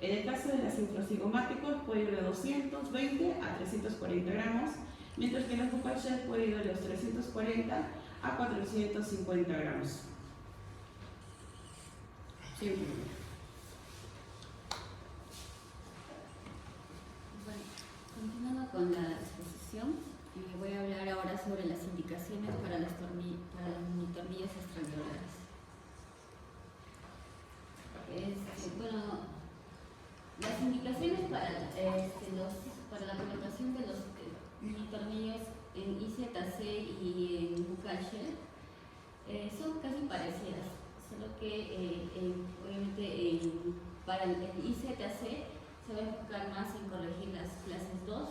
En el caso de las infracigomáticos puede ir de 220 a 340 gramos, mientras que los buccal shell puede ir de los 340 a 450 gramos. Sí. Continúo con la exposición y voy a hablar ahora sobre las indicaciones para los minitornillos extraordinarios. Bueno, las indicaciones para la colocación de los minitornillos en IZC y en bucal shell son casi parecidas, solo que obviamente para el IZC se va a enfocar más en corregir las clases 2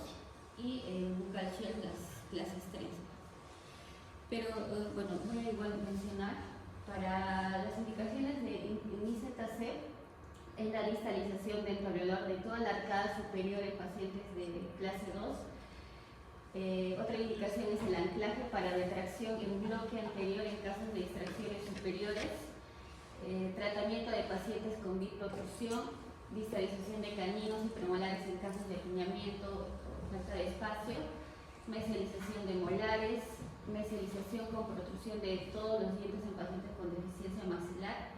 y en bucal shell las clases 3. Pero bueno, voy a igual mencionar para las indicaciones de IZC es la distalización dentro alveolar de toda la arcada superior en pacientes de clase 2. Otra indicación es el anclaje para retracción en bloque anterior en casos de distracciones superiores. Tratamiento de pacientes con biprotrusión, distalización de caninos y premolares en casos de apiñamiento o falta de espacio. Mesialización de molares, mesialización con protrusión de todos los dientes en pacientes con deficiencia maxilar.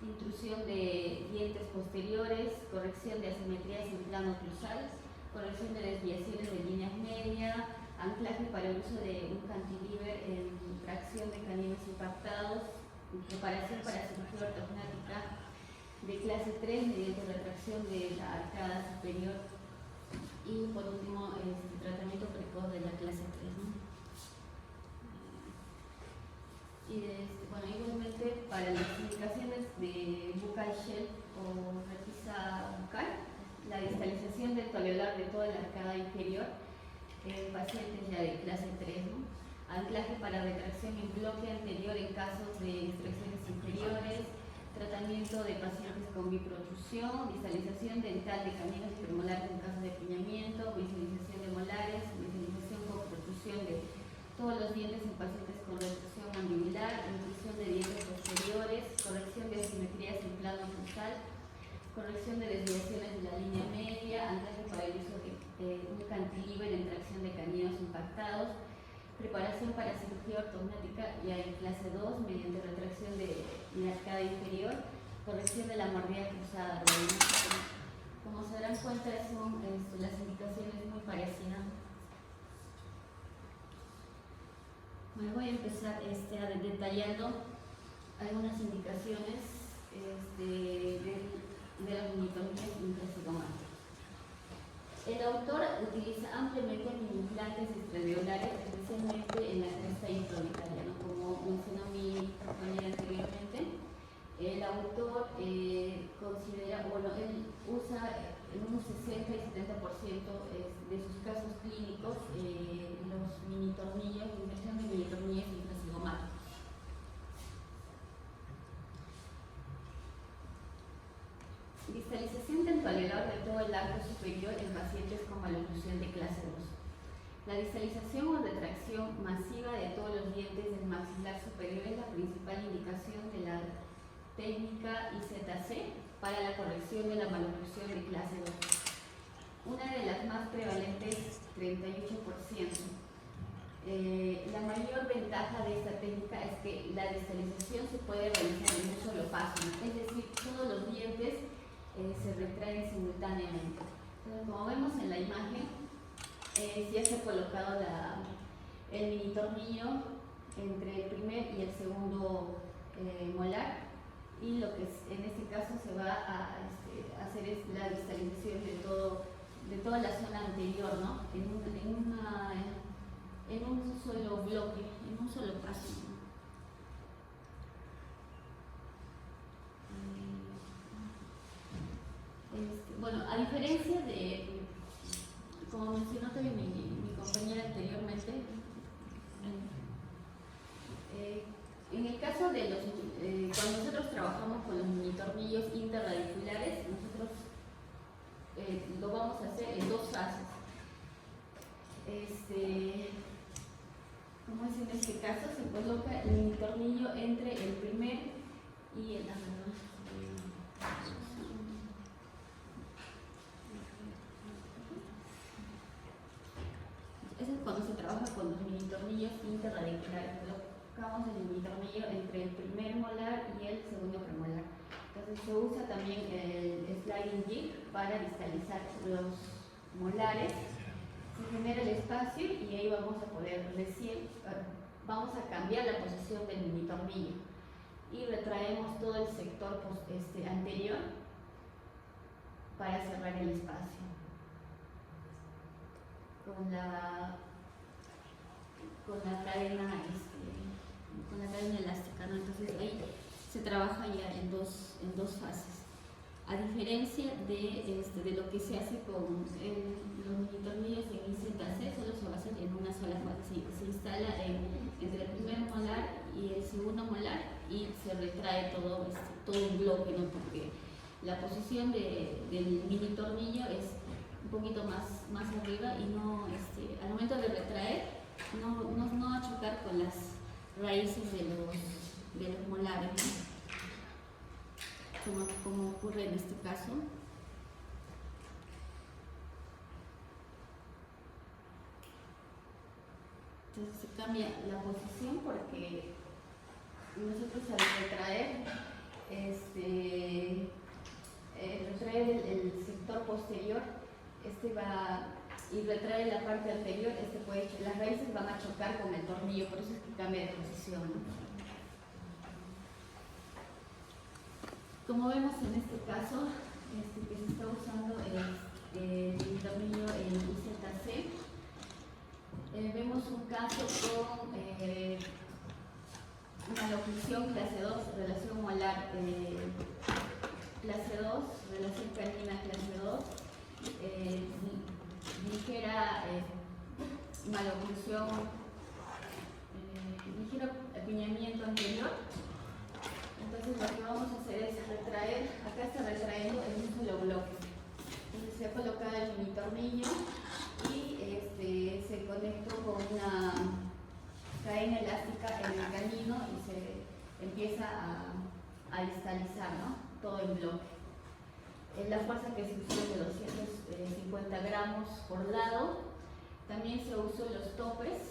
Intrusión de dientes posteriores, corrección de asimetrías en plano cruzal, corrección de desviaciones de líneas medias, anclaje para el uso de un cantilever en tracción de caninos impactados, preparación para cirugía ortognática de clase 3 mediante retracción de la arcada superior y por último tratamiento precoz de la clase 3, ¿no? Bueno, igualmente para las indicaciones de bucal shell o repisa bucal, la distalización del alveolar de toda la arcada inferior en pacientes ya de clase 3, ¿no? Anclaje para retracción en bloque anterior en casos de distracciones inferiores, tratamiento de pacientes con biprotrusión, distalización dental de caninos y premolares en casos de apiñamiento, visualización de molares, visualización con protrusión de todos los dientes en pacientes con retracción mandibular, inclusión de dientes posteriores, corrección de asimetrías en plano cruzal, corrección de desviaciones de la línea media, anclaje para el uso de un cantilever en tracción de caninos impactados, preparación para cirugía ortognática ya en clase 2 mediante retracción de la arcada inferior, corrección de la mordida cruzada. Como se darán cuenta, son las indicaciones muy parecidas. Bueno, voy a empezar detallando algunas indicaciones de los minitornillos intracigomáticos. El autor utiliza ampliamente mini-implantes extraalveolares, especialmente en la cresta intraorbitaria, ¿no? Como mencionó mi compañera anteriormente. El autor considera, bueno, él usa en un 60 y 70% de sus casos clínicos los minitornillos, la inserción de minitornillos intracigomáticos. Distalización temporal de todo el arco superior en pacientes con maloclusión de clase 2. La distalización o retracción masiva de todos los dientes del maxilar superior es la principal indicación de la técnica IZC para la corrección de la maloclusión de clase 2. Una de las más prevalentes, 38%. La mayor ventaja de esta técnica es que la distalización se puede realizar en un solo paso, ¿no? Es decir, todos los dientes se retraen simultáneamente. Entonces, como vemos en la imagen, ya se ha colocado el mini tornillo entre el primer y el segundo molar, y lo que en este caso se va a hacer es la distalización de toda la zona anterior, ¿no? En un solo bloque, en un solo paso, ¿no? Bueno, a diferencia de, como mencionó también mi compañera anteriormente, en el caso de cuando nosotros trabajamos con los minitornillos interradiculares, nosotros lo vamos a hacer en dos fases. Como es en este caso, se coloca el minitornillo entre el primer y el eso es cuando se trabaja con los minitornillos interradiculares. Colocamos el minitornillo entre el primer molar y el segundo premolar. Entonces se usa también el sliding jig para distalizar los molares. se genera el espacio y ahí vamos a poder vamos a cambiar la posición del mini tornillo y retraemos todo el sector anterior para cerrar el espacio con la cadena elástica, ¿no? Entonces ahí se trabaja ya en dos fases, a diferencia de lo que se hace con los mini tornillos en IZC. Solo se va a hacer en una sola fase, se instala entre el primer molar y el segundo molar y se retrae todo un bloque, ¿no? Porque la posición del mini tornillo es un poquito más arriba y no, al momento de retraer no va a chocar con las raíces de los molares, ¿no? Como ocurre en este caso. Entonces se cambia la posición porque nosotros al retraer el sector posterior, va y retrae la parte anterior, las raíces van a chocar con el tornillo, por eso es que cambia de posición, ¿no? Como vemos en este caso, que se está usando el tornillo en IZC, vemos un caso con una oclusión clase 2, relación molar clase 2, relación canina clase 2, ligera maloclusión, ligero apiñamiento anterior. Entonces lo que vamos a hacer es retraer, acá está retrayendo en un solo bloque. Entonces se ha colocado el mini tornillo y se conectó con una cadena elástica en el canino y se empieza a distalizar, ¿no? Todo en bloque. La fuerza que se usó es de 250 gramos por lado. También se usó los topes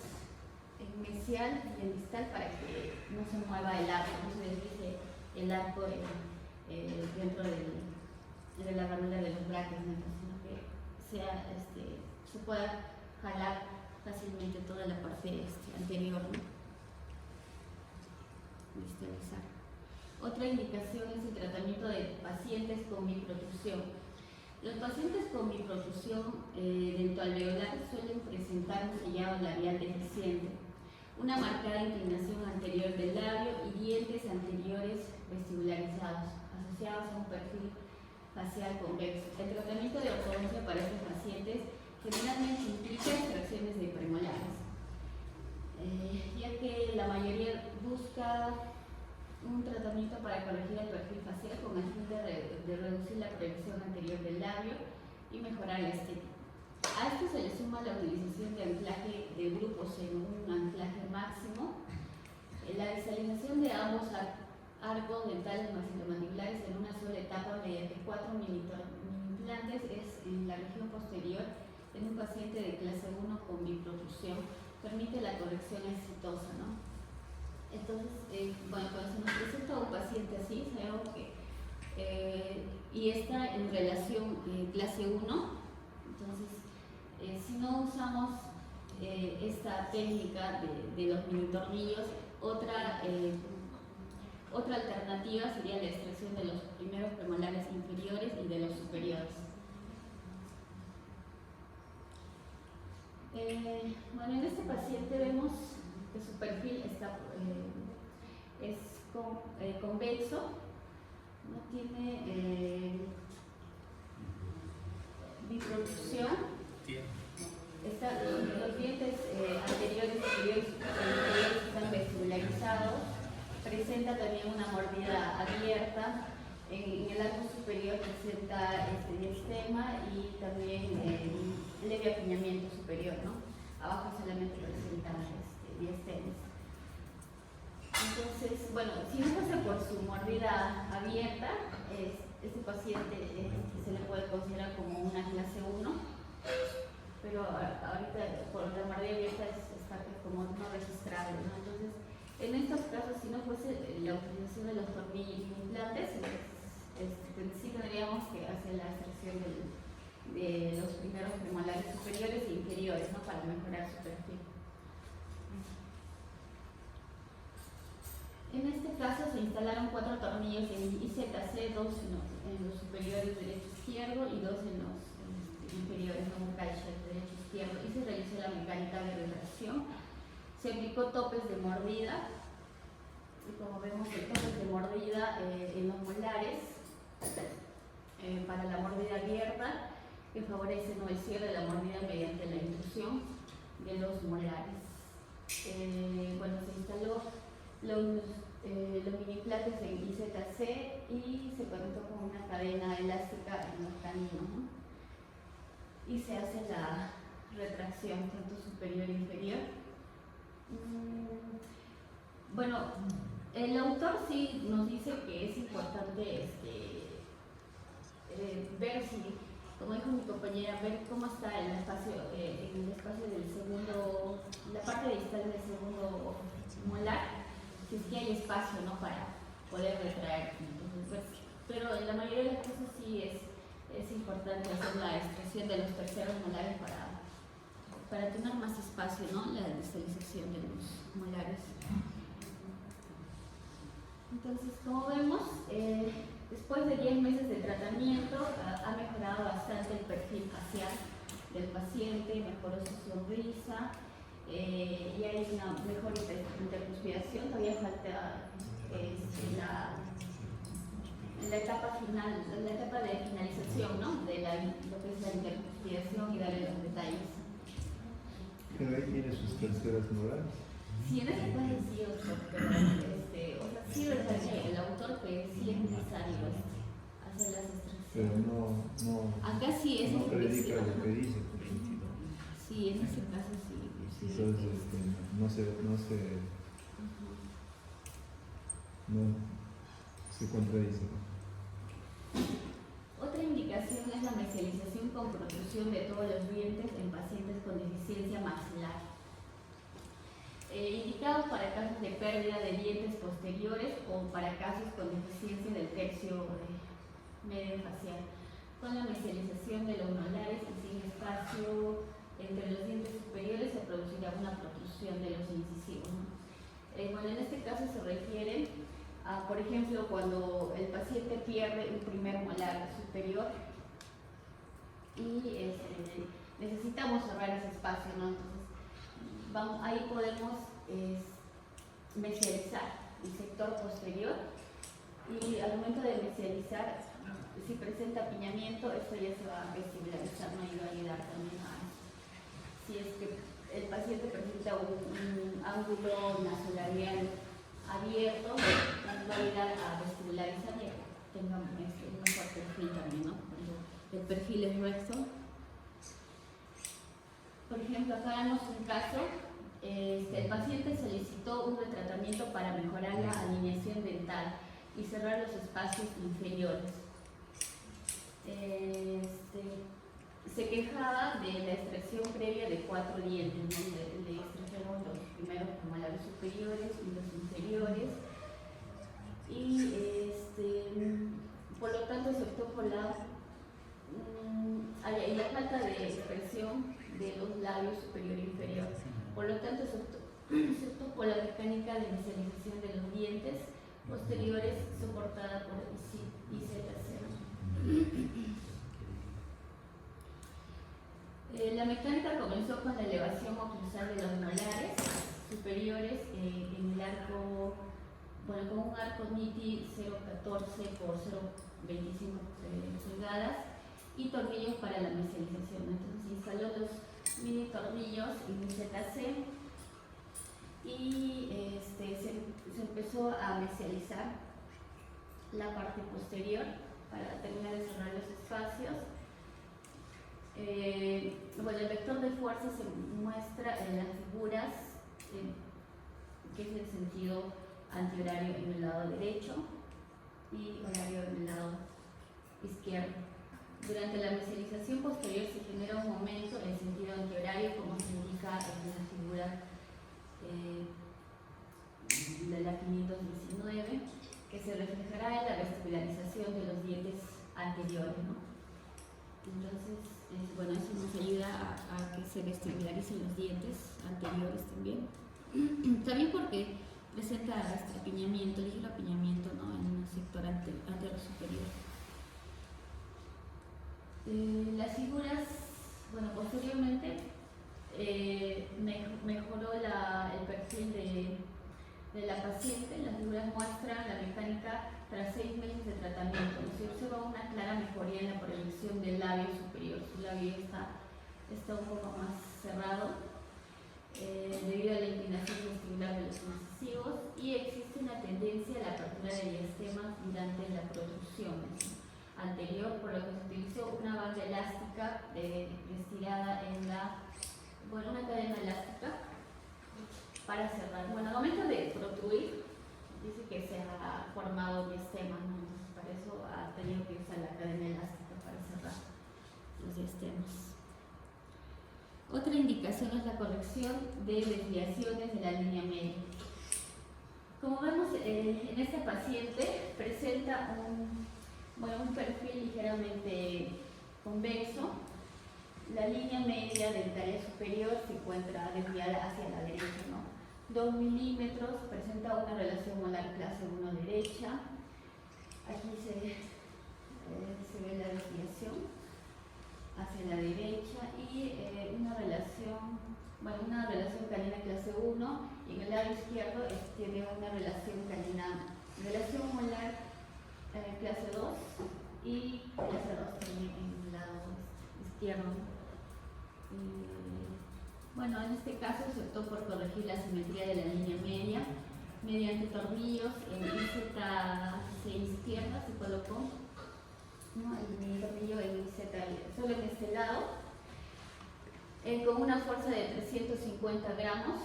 en mesial y en distal para que no se mueva el arco, no se deslice el arco dentro de la ranura de los braques, ¿no? Sino que se pueda jalar fácilmente toda la parte anterior, ¿no? Distalizar. Otra indicación es el tratamiento de pacientes con biprotrusión. Los pacientes con biprotrusión dentoalveolar suelen presentar un sellado labial deficiente, una marcada inclinación anterior del labio y dientes anteriores vestibularizados, asociados a un perfil facial convexo. El tratamiento de ortodoncia para estos pacientes generalmente implica extracciones de premolares, ya que la mayoría busca un tratamiento para corregir el perfil facial con el fin de reducir la proyección anterior del labio y mejorar la estética. A esto se le suma la utilización de anclaje de grupos en un anclaje máximo, la desalinización de ambos arcos dentales maxilomandibulares en una sola etapa mediante 4 mini implantes es en la región posterior en un paciente de clase 1 con biprotrusión, permite la corrección exitosa, ¿no? Entonces, cuando se nos presenta un paciente así, sabemos que y está en relación clase 1, entonces si no usamos esta técnica de los mini tornillos, otra alternativa sería la extracción de los primeros premolares inferiores y de los superiores. Bueno, en este paciente vemos que su perfil es convexo, no tiene biprotrusión, los dientes anteriores, superiores y superiores están vestibularizados, presenta también una mordida abierta, en el arco superior presenta diastema y también leve apiñamiento superior, ¿no? Abajo solamente presenta diastemas. Entonces, bueno, si no fuese por su mordida abierta, este paciente se le puede considerar como una clase 1, pero ahorita por la mordida abierta está como no registrable, ¿no? Entonces, en estos casos, si no fuese la utilización de los tornillos y implantes, sí tendríamos que hacer la extracción de los primeros premolares superiores e inferiores, ¿no? Para mejorar su perfil. En este caso se instalaron 4 tornillos en IZC, 2 en los superiores derecho-izquierdo y 2 en los inferiores, ¿no? Derecho-izquierdo, y se realizó la mecánica de retracción. Se aplicó topes de mordida, y como vemos, el topes de mordida en los molares para la mordida abierta, que favorece, ¿no?, el cierre de la mordida mediante la intrusión de los molares. Bueno, se instaló los mini implantes en IZC y se conectó con una cadena elástica en los caninos, ¿no? Y se hace la retracción tanto superior e inferior. Bueno, el autor sí nos dice que es importante ver si, como dijo mi compañera, ver cómo está el espacio, en el espacio del segundo, la parte distal del segundo molar, si es que hay espacio, ¿no?, para poder retraer. Entonces, pues, pero en la mayoría de las cosas sí es importante hacer la extracción de los terceros molares para tener más espacio, ¿no?, la distalización de los molares. Entonces, como vemos, después de 10 meses de tratamiento ha mejorado bastante el perfil facial del paciente, mejoró su sonrisa, y hay una mejor intercuspiración. Todavía falta la etapa final, la etapa de finalización, ¿no?, de lo que es la intercuspiración y darle los detalles. Pero ahí tiene sus terceras molares. Sí, en ese caso sí, pero o sea, sí resalta el autor que sí es necesario hacer las extracciones. Pero no Acá sí es no predica explícito, lo ¿no? que dice, por ejemplo. Sí, en ese caso sí. Entonces, no se contradice. Otra indicación es la mesialización con protrusión de todos los dientes en pacientes con deficiencia maxilar. Indicado para casos de pérdida de dientes posteriores o para casos con deficiencia del tercio medio facial. Con la mesialización de los molares y sin espacio entre los dientes superiores se producirá una protrusión de los incisivos, ¿no? Bueno, en este caso se refiere a, por ejemplo, cuando el paciente pierde un primer molar superior y necesitamos cerrar ese espacio, ¿no? Entonces, ahí podemos mesializar el sector posterior, y al momento de mesializar, si presenta apiñamiento, esto ya se va a vestibularizar, ¿no?, y va a ayudar también a eso. Si es que el paciente presenta un ángulo nasolabial abierto, nos va a ayudar a vestibularizar y a que tenga un mejor perfil también, ¿no? El perfil es recto. Por ejemplo, acá vemos un caso. El paciente solicitó un retratamiento para mejorar la alineación dental y cerrar los espacios inferiores. Se quejaba de la extracción previa de 4 dientes, ¿no? Le extrajeron los primeros molares superiores y los inferiores, y por lo tanto se optó por la falta de expresión de los labios superior e inferior. Por lo tanto se optó por la mecánica de mesialización de los dientes posteriores soportada por IZC. La mecánica comenzó con la elevación oclusal de los molares superiores en el arco, bueno, con un arco NITI 0.14 por 0.25 pulgadas y tornillos para la mesialización. Entonces se instaló los mini tornillos en IZC y se empezó a mesializar la parte posterior para terminar de cerrar los espacios. Bueno, el vector de fuerza se muestra en las figuras, que es el sentido antihorario en el lado derecho y horario en el lado izquierdo. Durante la mesialización posterior se genera un momento en sentido antihorario, como se indica en la figura de la 519, que se reflejará en la vestibularización de los dientes anteriores, ¿no? Entonces, se le externaliza los dientes anteriores también. También porque presenta apiñamiento, ligero apiñamiento, ¿no? En el sector anterior superior. Las figuras, bueno, posteriormente mejoró el perfil de la paciente. Las figuras muestran la mecánica tras 6 meses de tratamiento. Se observa una clara mejoría en la proyección del labio superior. Su labio está un poco más cerrado debido a la inclinación vestibular de los incisivos, y existe una tendencia a la apertura de diastemas durante la producción anterior, por lo que se utilizó una banda elástica estirada en una cadena elástica para cerrar. Bueno, al momento de protruir, dice que se ha formado diastema, ¿no? Entonces, para eso ha tenido que usar la cadena elástica para cerrar los diastemas. Otra indicación es la corrección de desviaciones de la línea media. Como vemos, en esta paciente presenta un perfil ligeramente convexo. La línea media dentaria superior se encuentra desviada hacia la derecha, ¿no? 2 milímetros, presenta una relación molar clase 1 derecha. Aquí se ve la desviación hacia la derecha y una relación canina clase 1, y en el lado izquierdo tiene una relación molar clase 2 y clase 2 también en el lado izquierdo. Bueno, en este caso se optó por corregir la simetría de la línea media mediante tornillos en IZ6 izquierda. Se colocó, ¿no?, el tornillo en IZ solo en este lado, con una fuerza de 350 gramos.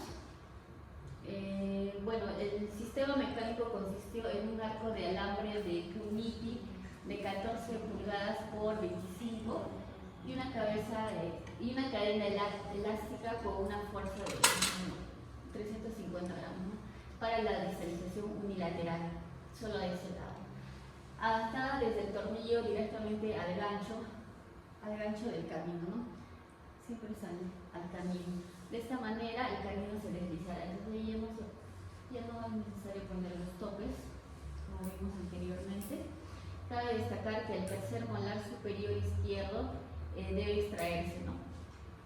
El sistema mecánico consistió en un arco de alambre de Cluniti de 14 pulgadas por 25 y una cadena elástica con una fuerza de 350 gramos, ¿no?, para la distalización unilateral, solo de ese lado, adaptada desde el tornillo directamente al gancho del camino, ¿no? Siempre sale al camino. De esta manera el camino se deslizará. Entonces ya no es necesario poner los topes, como vimos anteriormente. Cabe destacar que el tercer molar superior izquierdo debe extraerse, ¿no?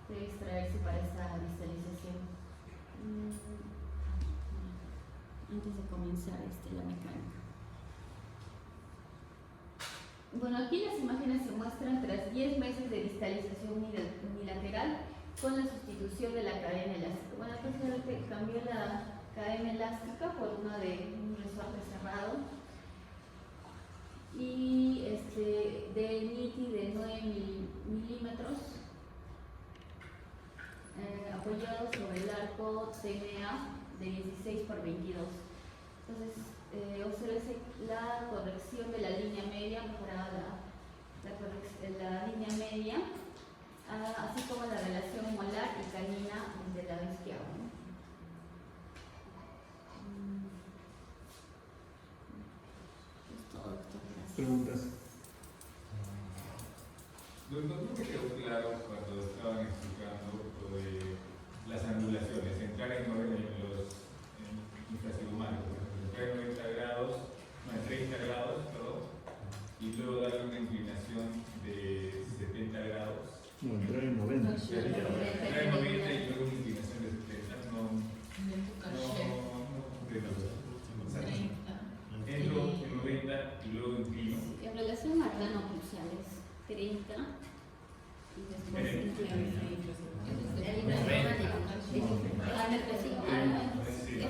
Debe extraerse para esta distalización. Antes de comenzar la mecánica. Bueno, aquí las imágenes se muestran tras 10 meses de distalización unilateral con la sustitución de la cadena elástica. Bueno, entonces cambió la cadena elástica por una de un resorte cerrado y de NITI de 9 milímetros apoyado sobre el arco TNA de 16 por 22. Entonces, observe la corrección de la línea media, mejorada la línea media, así como la relación molar y canina del lado izquierdo, ¿no? Es todo, doctor. Gracias. Preguntas. Doctor, ¿no me quedó claro cuando estaban explicando las angulaciones, entrar en los infracigmomaticos, entrar en 90 grados, no, en 30 grados, perdón, y luego darle una inclinación de 70 grados? No, entrar en 90. Entrar en 90 y luego una inclinación de 70, no comprendo. O sea, entro en 90 y luego inclino. En relación al plano crucial es 30 y después es 90.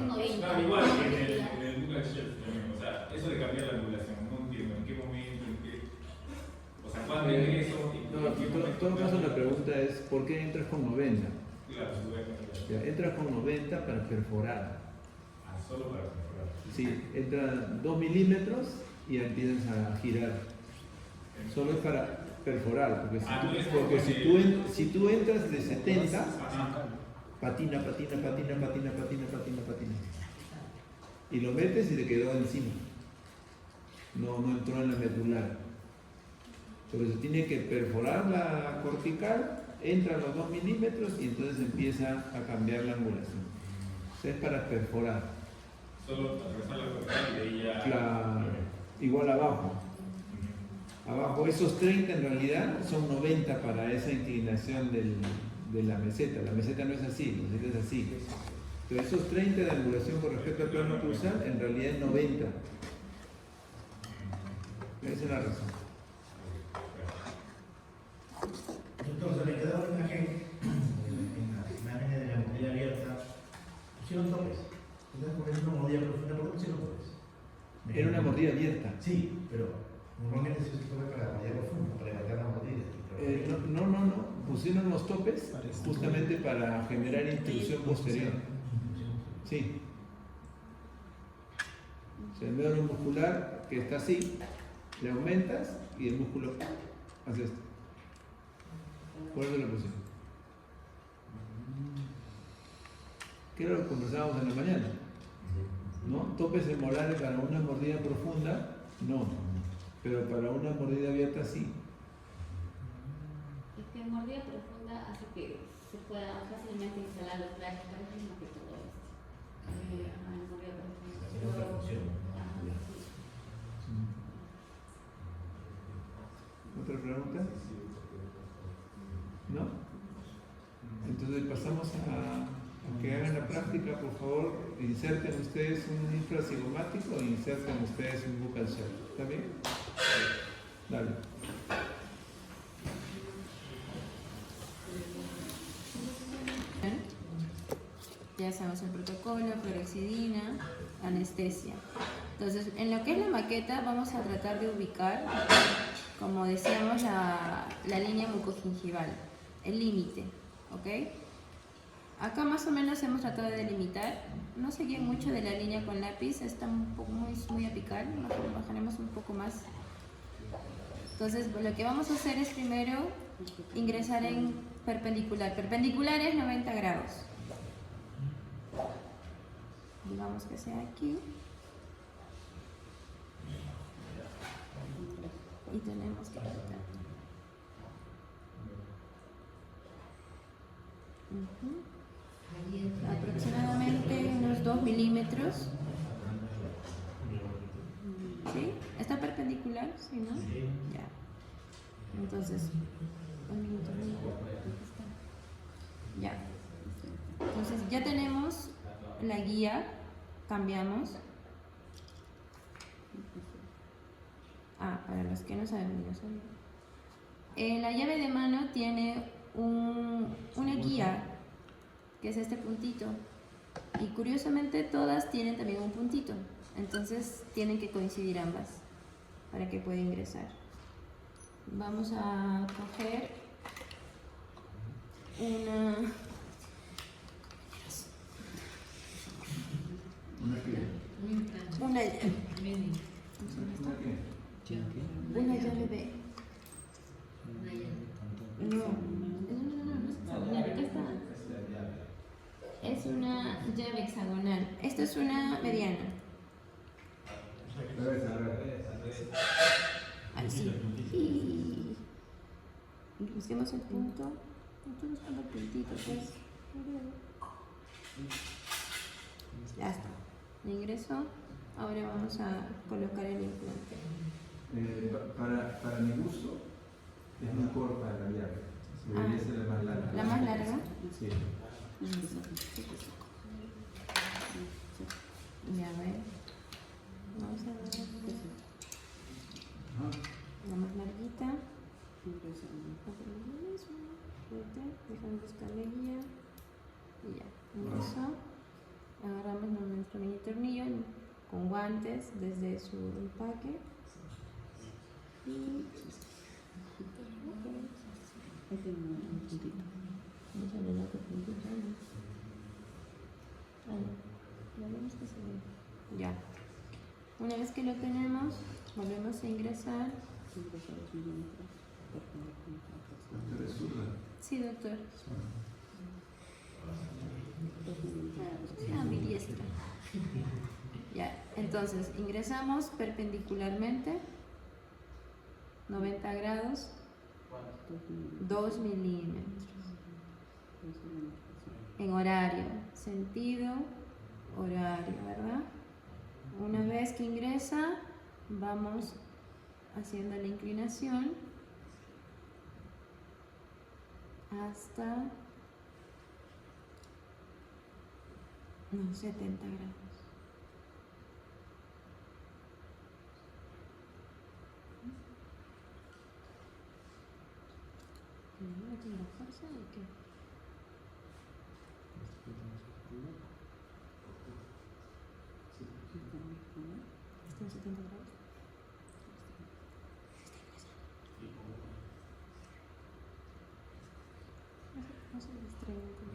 No, igual que en el Google Sheet también, o sea, eso de cambiar la angulación, no entiendo en qué momento, o sea, cuándo ingreso, No, en todo caso la pregunta es ¿por qué entras con 90? Claro, se puede cambiar. Ya, entras con 90 para perforar. Ah, solo para mejorar. Sí, entra 2 milímetros y empiezas a girar. Solo es para perforar, porque si tú entras de 70, patina. Y lo metes y te quedó encima. No entró en la medular. Entonces tiene que perforar la cortical entra a los 2 milímetros y entonces empieza a cambiar la angulación. O sea, es para perforar. Solo atravesar la perforación y ahí ya. Claro. Igual abajo. Abajo, esos 30 en realidad son 90 para esa inclinación de la meseta. La meseta no es así, la meseta es así. Entonces esos 30 de angulación con respecto al plano cruzal en realidad es 90. Esa es la razón. Entonces me quedó una imagen en las imágenes de la mordida abierta. Pusieron topes. Entonces, es una mordida profunda, ¿por qué pusieron topes? Era una mordida abierta. Sí, pero normalmente se usa tope para la mordida profunda, para levantar la mordida. No. Pusieron los topes justamente para generar intrusión posterior. Sí. O sea, el médano muscular que está así, le aumentas y el músculo hace esto. Por eso lo pusieron. ¿Qué era lo que conversábamos en la mañana? ¿No? Topes molares para una mordida profunda, no. Pero para una mordida abierta, sí. Es que mordida profunda hace que se pueda fácilmente instalar los trajes, para eso mismo que todo esto. Mordida profunda. Tiene otra función. ¿Otra pregunta? ¿No? Entonces pasamos a que hagan la práctica, por favor. Inserten ustedes un infracigomático e inserten ustedes un buccal shell. ¿Está bien? Dale. Ya sabemos el protocolo, clorexidina, anestesia. Entonces, en lo que es la maqueta vamos a tratar de ubicar, como decíamos, la línea mucogingival, el límite, ¿ok? Acá más o menos hemos tratado de delimitar, no se guíen mucho de la línea con lápiz, está un poco muy apical, bajaremos un poco más. Entonces, lo que vamos a hacer es primero ingresar en perpendicular. Perpendicular es 90 grados. Digamos que sea aquí. Y tenemos que quitar. Aproximadamente unos 2 milímetros. ¿Sí? ¿Está perpendicular? ¿Sí, no? Ya. Entonces, un minuto. Ya. Entonces ya tenemos la guía, cambiamos. Para los que no saben, yo soy. La llave de mano tiene una guía, que es este puntito. Y curiosamente todas tienen también un puntito. Entonces tienen que coincidir ambas para que pueda ingresar. Vamos a coger una llave de... No, acá está. Es una llave hexagonal. Esta es una mediana. Así. Y busquemos el punto. Estoy buscando el puntito, pues. Ya está. Ingreso. Ahora vamos a colocar el implante. Para mi gusto, es muy corta la llave. Debería ser la más larga. ¿La más larga? Sí. Ya, a ver. Vamos a ver. La más larguita. Déjame buscar la guía. Y ya. Ingreso. Agarramos nuestro mini tornillo con guantes desde su empaque. Y vamos a ver la puntita. Ya vemos que se ve. Ya. Una vez que lo tenemos, volvemos a ingresar. ¿Usted es zurda? Sí, doctor. Mi diestra. Ya, entonces ingresamos perpendicularmente, 90 grados. 2 milímetros. En horario, sentido, horario, ¿verdad? Una vez que ingresa, vamos haciendo la inclinación hasta 70 grados. ¿No tengo fuerza o qué? ¿Está en 70 grados? No se distraigan con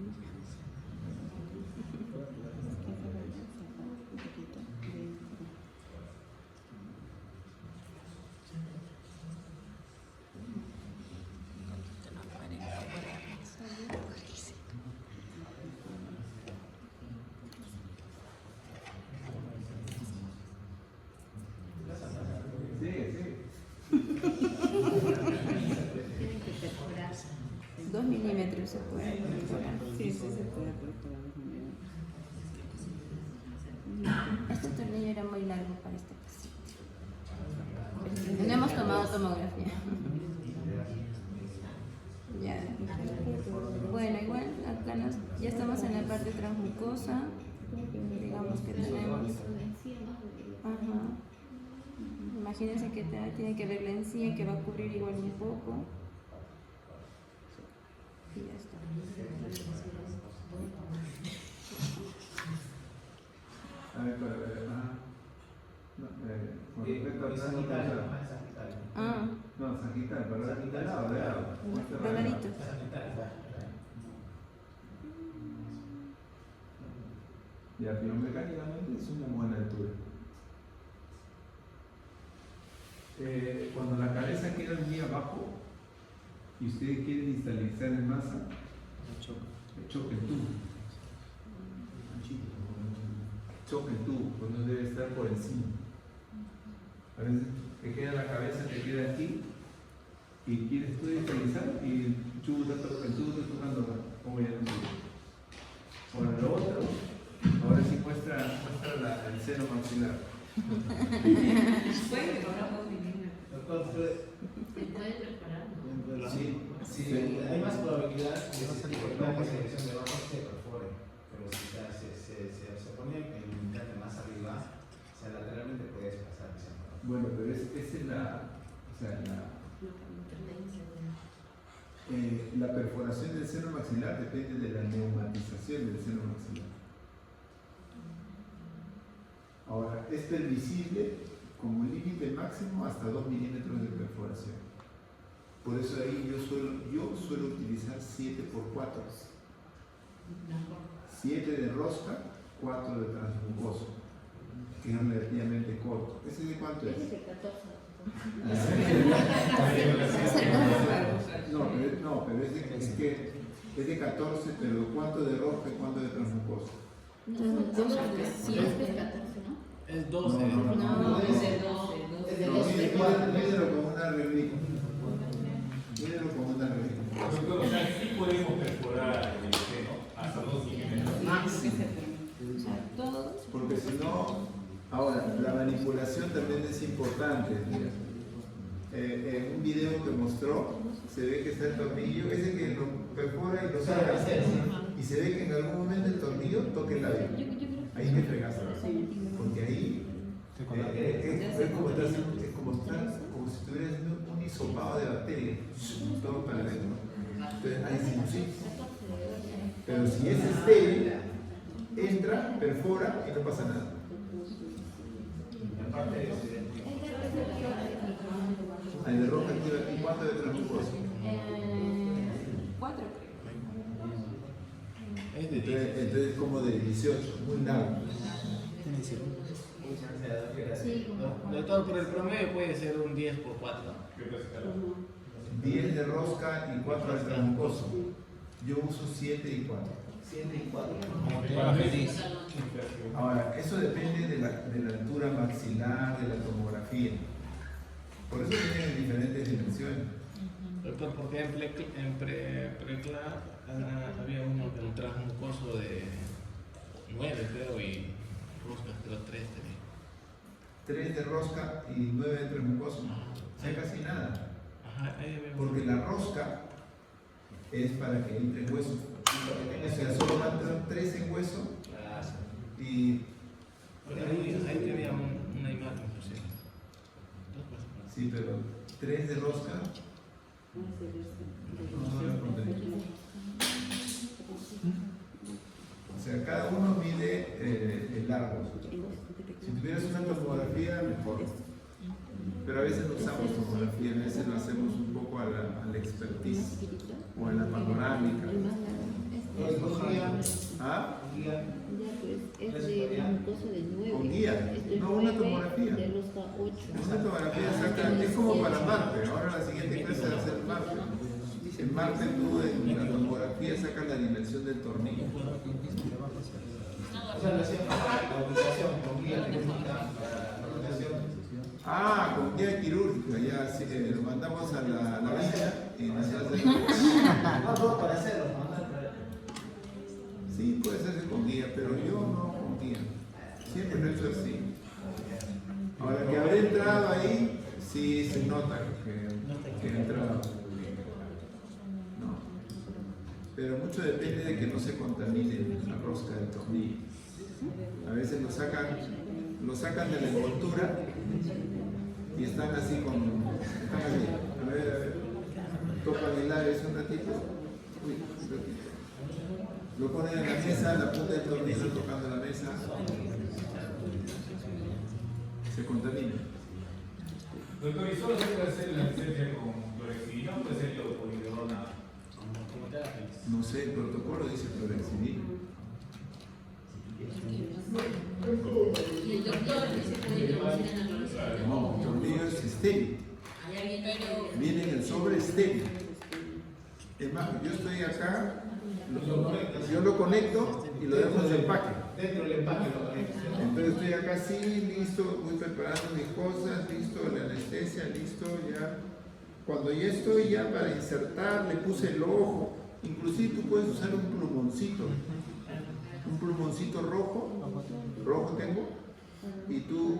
milímetros se puede perforar. Sí, sí se puede perforar 2 milímetros. Este tornillo era muy largo para este paciente. No hemos tomado tomografía. Ya. Bueno, igual acá ya estamos en la parte transmucosa. Digamos que tenemos. Ajá. Imagínense que tiene que ver la encía, que va a cubrir igual un poco. Y ya está. A ver, para ver. No, con respecto al Sagitario. no, sagital, para ver de lado, de lado. De ladito. Ya, pero mecánicamente es una buena altura. Cuando la cabeza queda muy abajo y ustedes quieren instabilizar en masa, choque el tubo. Choque el tubo, pues no debe estar por encima. A veces te queda la cabeza, te queda aquí y quieres tú estabilizar y el tubo está tocando como ya no tubo. Ahora lo otro, ahora sí muestra el seno maxilar. Se puede preparar, ¿no? Sí, hay más probabilidad de que ese tipo de selección de abajo se perfore, pero si se pone el implante más arriba, o sea, lateralmente puede desplazar. Bueno, pero esa es la perforación del seno maxilar depende de la neumatización del seno maxilar. Ahora, es permisible como límite máximo hasta 2 milímetros de perforación. Por eso ahí yo suelo utilizar 7x4. 7 de rosca, 4 de transmucoso, que es relativamente corto. ¿Ese de cuánto es? Ese es de 14. No, pero es de 14, pero ¿cuánto de rosca y cuánto de transmucoso? Sí, es de 14, ¿no? Es 12. No, es de 12. Es de 12. Mídelo con una reglita. Mídelo con una reglita. Doctor, o sea, sí podemos perforar el seno hasta 2 milímetros. O sea, todos. Porque si no, ahora, la manipulación también es importante. Mira. En un video que mostró, se ve que está el tornillo, ese que lo perfora y lo saca, y se ve que en algún momento el tornillo toque el labio. Ahí te fregaste. Porque ahí es como si estuvieras haciendo un hisopado de bacterias, todo para adentro. Entonces ahí sí. Pero si es estéril, entra, perfora y no pasa nada. Hay de roja y cuánto de transmucoso. 4. Entonces como de 18, muy largo. Sí, Doctor, por el promedio puede ser un 10 por 4. 10 de rosca y 4 de transmucoso. Yo uso 7 y 4. 7 y 4. Ahora, eso depende de la altura maxilar, de la tomografía. Por eso tienen diferentes dimensiones. Porque en Precla había uno que un transmucoso de 9, creo, y roscas, creo 3 tenía. 3 de rosca y 9 de transmucoso. O sea, casi nada. Ajá, ahí había Porque la rosca es para que entre en hueso. O sea, solo van a entrar 3 en hueso y... Ahí tenía una imagen, por cierto. Sí, pero 3 de rosca. No lo encontré. O sea, cada uno mide el largo. Si tuvieras una tomografía, mejor. Pero a veces no usamos tomografía, a veces lo hacemos un poco a la expertise o a la panorámica. ¿Ah? Ya, pues es de un coso de 9. Con guía, Esto es no una 9, tomografía. de rosca 8. Una tomografía saca, es como para Marte. Ahora la siguiente clase va a ser Marte. En Marte tú en la tomografía sacas la dimensión del tornillo. O sea, lo hacían la ubicación con guía técnica para la rotación. Ah, con guía quirúrgica, ya sí, lo mandamos a la villa y nos hace... No, para hacerlo, mandar para... Sí, puede hacerse con guía, pero yo no con guía. Siempre lo he hecho así. Ahora que habré entrado ahí, sí se nota que he entrado. No. Pero mucho depende de que no se contamine la rosca del tornillo. A veces lo sacan de la envoltura y están así con... Están así. A ver. Topan el labio un ratito. Uy, un ratito. Lo ponen en la mesa, la punta del tornillo tocando la mesa. Se contamina. Doctor, ¿y solo se puede hacer la anestesia con clorexidina o puede ser poligrona? No sé, el protocolo dice clorexidina. Y el doctor que se puede introducir en la clorexidina. No, el tornillo es estéril. Allá viene, pero Viene en el sobre estéril. Es más, yo estoy acá, yo lo conecto y lo dejo en el empaque. Dentro del empaque lo conectas. Entonces estoy acá así, listo, voy preparando mis cosas, listo, la anestesia, listo, ya. Cuando ya estoy ya para insertar, le puse el ojo. Inclusive tú puedes usar un plumoncito rojo tengo, y tú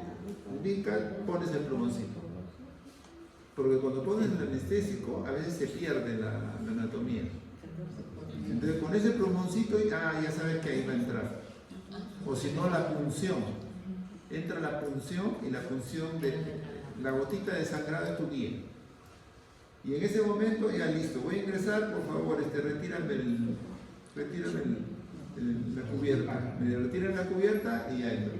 ubicas, pones el plumoncito. Porque cuando pones el anestésico, a veces se pierde la anatomía. Entonces con ese plumoncito, ya sabes que ahí va a entrar. O si no, la punción. Entra la punción y la punción de la gotita de sangrado es tu guía. Y en ese momento, ya listo, voy a ingresar, por favor, retírame la cubierta. Me retiran la cubierta y ya entro.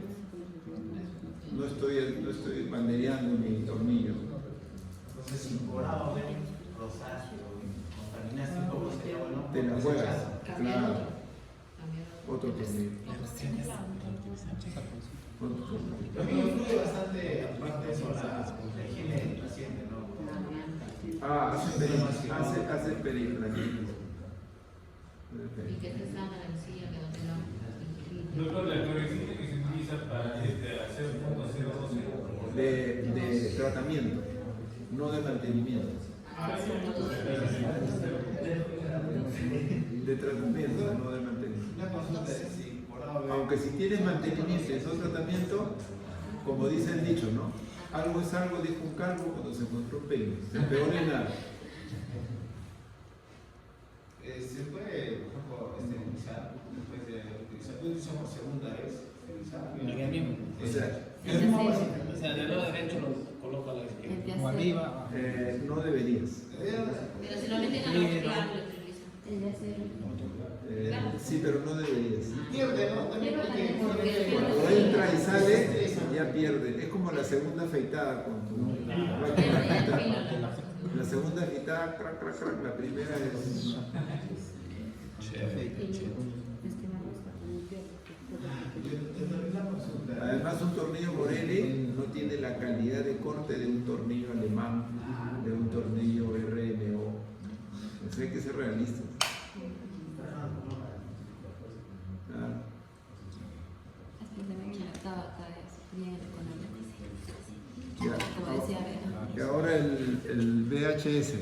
No estoy bandereando mi tornillo. Entonces, si cobrado rosáceo y contaminaste un poco, sería bueno. Te la juegas, claro. Otro tornillo. Lo que influye bastante, aparte de eso, la higiene del paciente, ¿no? Hace periplanitis. y que se salga la encía, que no tenga. Doctor, la clorexidina que se utiliza para hacer un punto 0,0 De tratamiento, no de mantenimiento. De tratamiento, no de mantenimiento. Una consulta es si cobrado. Aunque si tienes mantenimiento y no tratamiento, como dice el dicho, ¿no? Algo es algo, dijo un calvo cuando se encontró un pelo. Se peor en nada. Se puede, por ejemplo, esterilizar después de utilizar. Yo utilizo por segunda vez esterilizar. Aquí mismo. O sea, O sea, del lado derecho lo coloco a la izquierda. O arriba. no deberías. Pero si lo meten a la ocular, lo utilizan. Sí, pero no deberías. Pierde, ¿no? También porque Cuando entra y sale, ya pierde. Es como la segunda afeitada con tu... La segunda afeitada, crac, crac, crac. La primera es... Además, un tornillo Morelli no tiene la calidad de corte de un tornillo alemán, de un tornillo RNO. O sea, hay que ser realistas. Que ahora el VHS,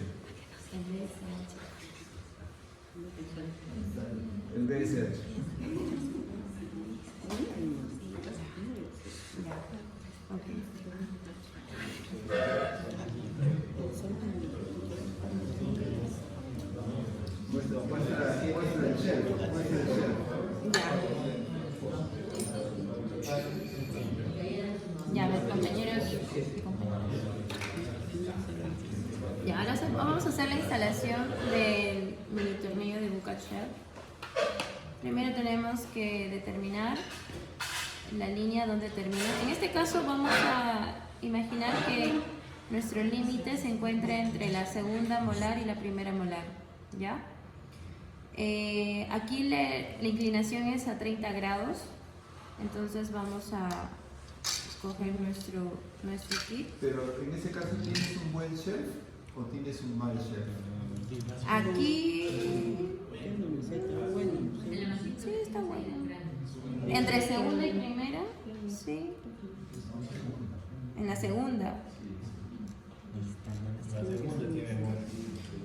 vamos a hacer la instalación del mini tornillo de bucal shelf. Primero tenemos que determinar la línea donde termina. En este caso vamos a imaginar que nuestro límite se encuentra entre la segunda molar y la primera molar, ¿ya? Aquí la inclinación es a 30 grados, entonces vamos a coger nuestro kit. Pero en ese caso, ¿tienes un buen shelf o tienes un mal shelf? Aquí sí está bueno. Entre segunda y primera, sí. En la segunda. La segunda tiene buen.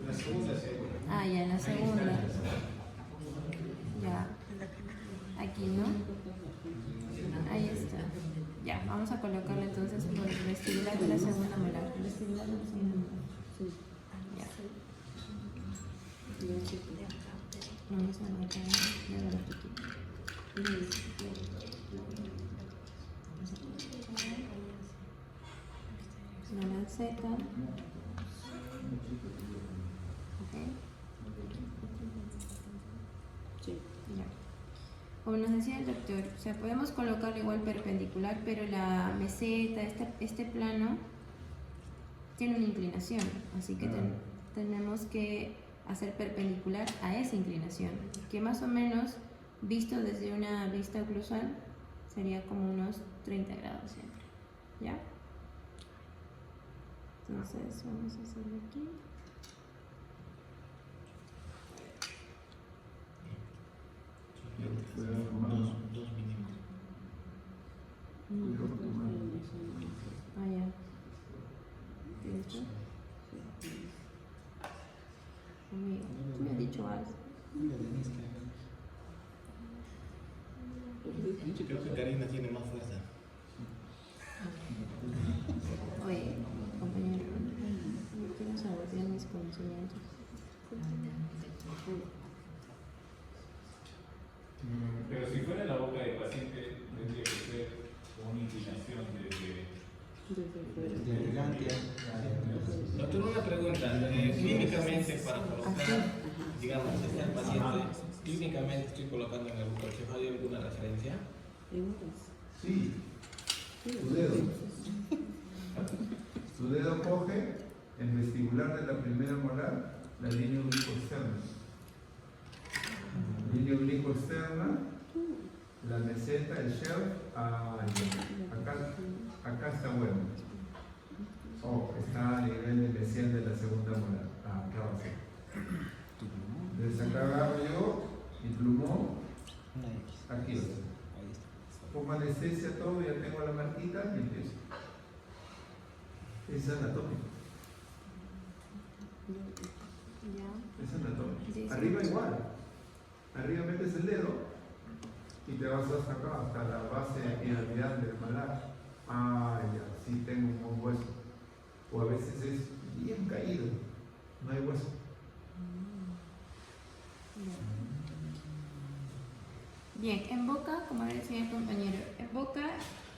La segunda sí. Ah, ya, en la segunda. Ya. Aquí, ¿no? Ahí está. Ya, vamos a colocarlo entonces por el vestibular de la segunda molar. El vestibular de la segunda molar. Ya. Vamos a marcar de la poquito. La lanceta. Okay. Ya. Como nos decía el doctor, o sea, podemos colocarlo igual perpendicular, pero la meseta, este plano, tiene una inclinación, así que tenemos que hacer perpendicular a esa inclinación, que más o menos, visto desde una vista oclusal, sería como unos 30 grados siempre, ¿ya? Entonces vamos a hacerlo aquí. Dos mínimos. Ah, ya. ¿Listo? Amigo, tú me has dicho algo. Creo que Karina tiene más fuerza. Oye, compañero, no quiero sabotear mis conocimientos. Pero si fuera la boca del paciente, tendría que ser una inclinación De elegante. Doctor, una pregunta. Clínicamente, para colocar, digamos, este paciente, clínicamente estoy colocando en el bucal shelf, ¿hay alguna referencia? Sí. Tu dedo. Tu dedo coge el vestibular de la primera molar, la línea oblicuo externa. Línea oblicuo externa, la meseta, el shelf, acá está bueno. Oh, está a nivel de mesial de la segunda molar. Acá va a ser. Desde acá agarro yo mi plumón, aquí va a ser. Pongo anestesia, todo, ya tengo la marquita y empiezo. Es anatómico. Es anatómico. Arriba igual. Arriba metes el dedo y te vas hasta acá, hasta la base piramidal del malar. Ah, ya, sí tengo un buen hueso. O a veces es bien caído, no hay hueso. Bien, en boca, como decía el compañero, en boca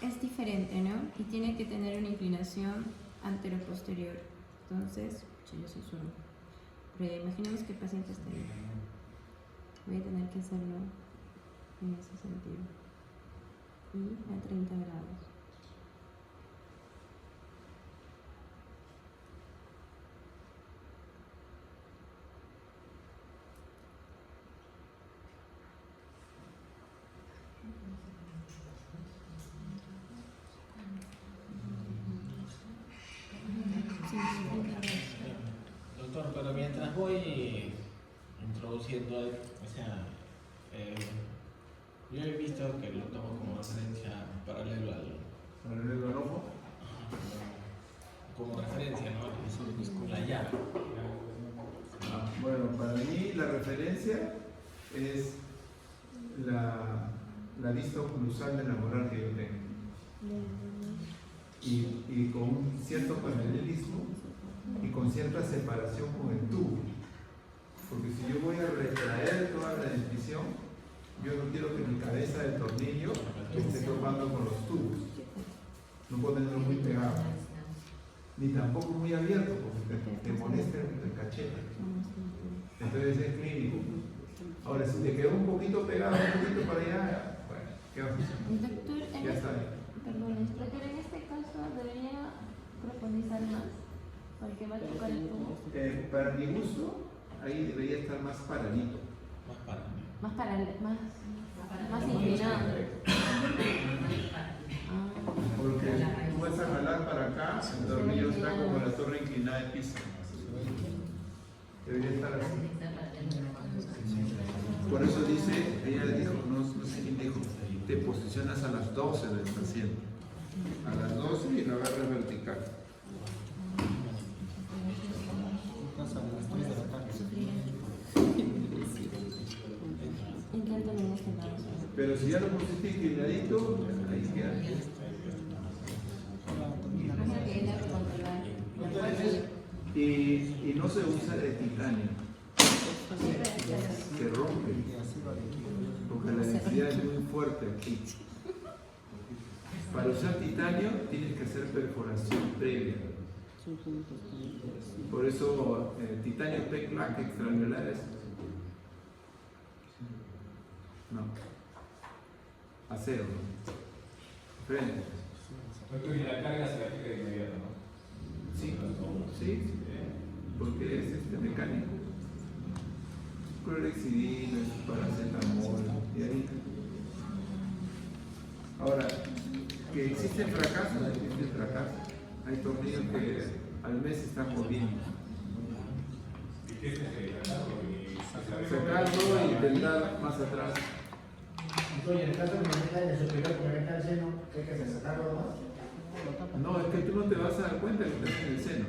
es diferente, ¿no? Y tiene que tener una inclinación antero-posterior. Entonces, yo soy zurdo. Pero imaginemos que el paciente está ahí. Voy a tener que hacerlo en ese sentido. Y a 30 grados. Doctor, pero mientras voy introduciendo, o sea, yo he visto que lo tomo como referencia paralelo al ojo. Como referencia, ¿no? Con la llave. Bueno, para mí la referencia es la vista oclusal de la molar que yo tengo. Y con un cierto paralelismo y con cierta separación con el tubo. Porque si yo voy a retraer toda la dentición, yo no quiero que mi cabeza de tornillo esté topando con los tubos. No puedo tenerlo muy pegado, ni tampoco muy abierto, porque te molesta el cachete. Entonces es clínico. Ahora, si te quedó un poquito pegado, un poquito para allá, bueno, ¿qué vamos a hacer? Doctor, Ya está. perdón, doctor, en este caso debería profundizar más, porque va a tocar el tubo. Para mi gusto, ahí debería estar más paradito. Más para mí. Más inclinado. Porque tú vas a jalar para acá, el tornillo está como la torre inclinada del piso. Debería estar así. Por eso dice, ella dijo, no sé quién dijo, te posicionas a las 12 del paciente. A las 12 y lo agarras vertical. Pero si ya lo pusiste inclinadito, ahí queda. Y no se usa de titanio. Se rompe. Porque la densidad es muy fuerte aquí. Para usar titanio tienes que hacer perforación previa. Por eso titanio PEC LAC extraviolares. No. Acero. Frente. Doctor, y la carga se la aplica de inmediato, ¿no? Sí, sí, porque es mecánico. Clorexidina, paracetamol, y ahí. Ahora, que existen fracasos, existen fracasos. Hay tornillos que al mes están moviendo. ¿Y qué es Sacarlo y intentar más atrás. Oye, en el caso de que me metan en el superior porque me está el seno, ¿qué hay que hacer? ¿Sacarlo nomás? No, es que tú no te vas a dar cuenta que estás en el seno.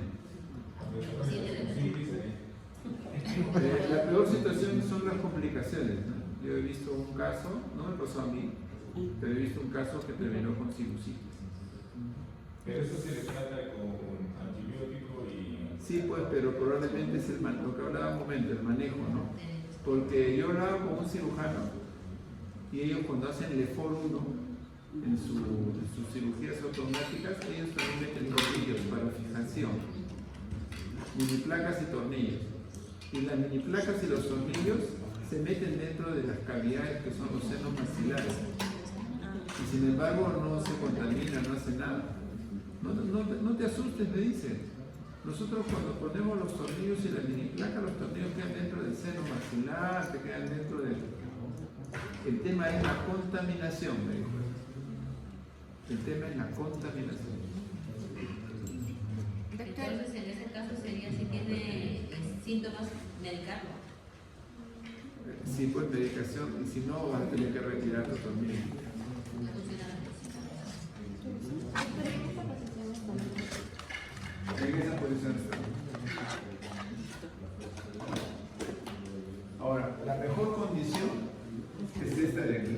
La peor situación son las complicaciones, ¿no? Yo he visto un caso, no me pasó a mí, pero he visto un caso que terminó con sinusitis. Pero eso se le trata con antibiótico y... Sí, pues, pero probablemente es lo que hablaba un momento, el manejo, ¿no? Porque yo hablaba con un cirujano y ellos cuando hacen el EFOR 1 en sus cirugías automáticas, ellos también meten tornillos para fijación, mini placas y tornillos. Y las mini placas y los tornillos se meten dentro de las cavidades que son los senos maxilares. Y sin embargo no se contamina, no hace nada. No te asustes, me dicen. Nosotros cuando ponemos los tornillos y la mini placa, los tornillos quedan dentro del seno maxilar, que quedan dentro del... El tema es la contaminación, me dijo. El tema es la contaminación. Entonces, en ese caso sería si tiene síntomas, medicarlo. Sí, pues medicación, y si no, vas a tener que retirar los tornillos. En esa posición está. Ahora, la mejor condición es esta de aquí.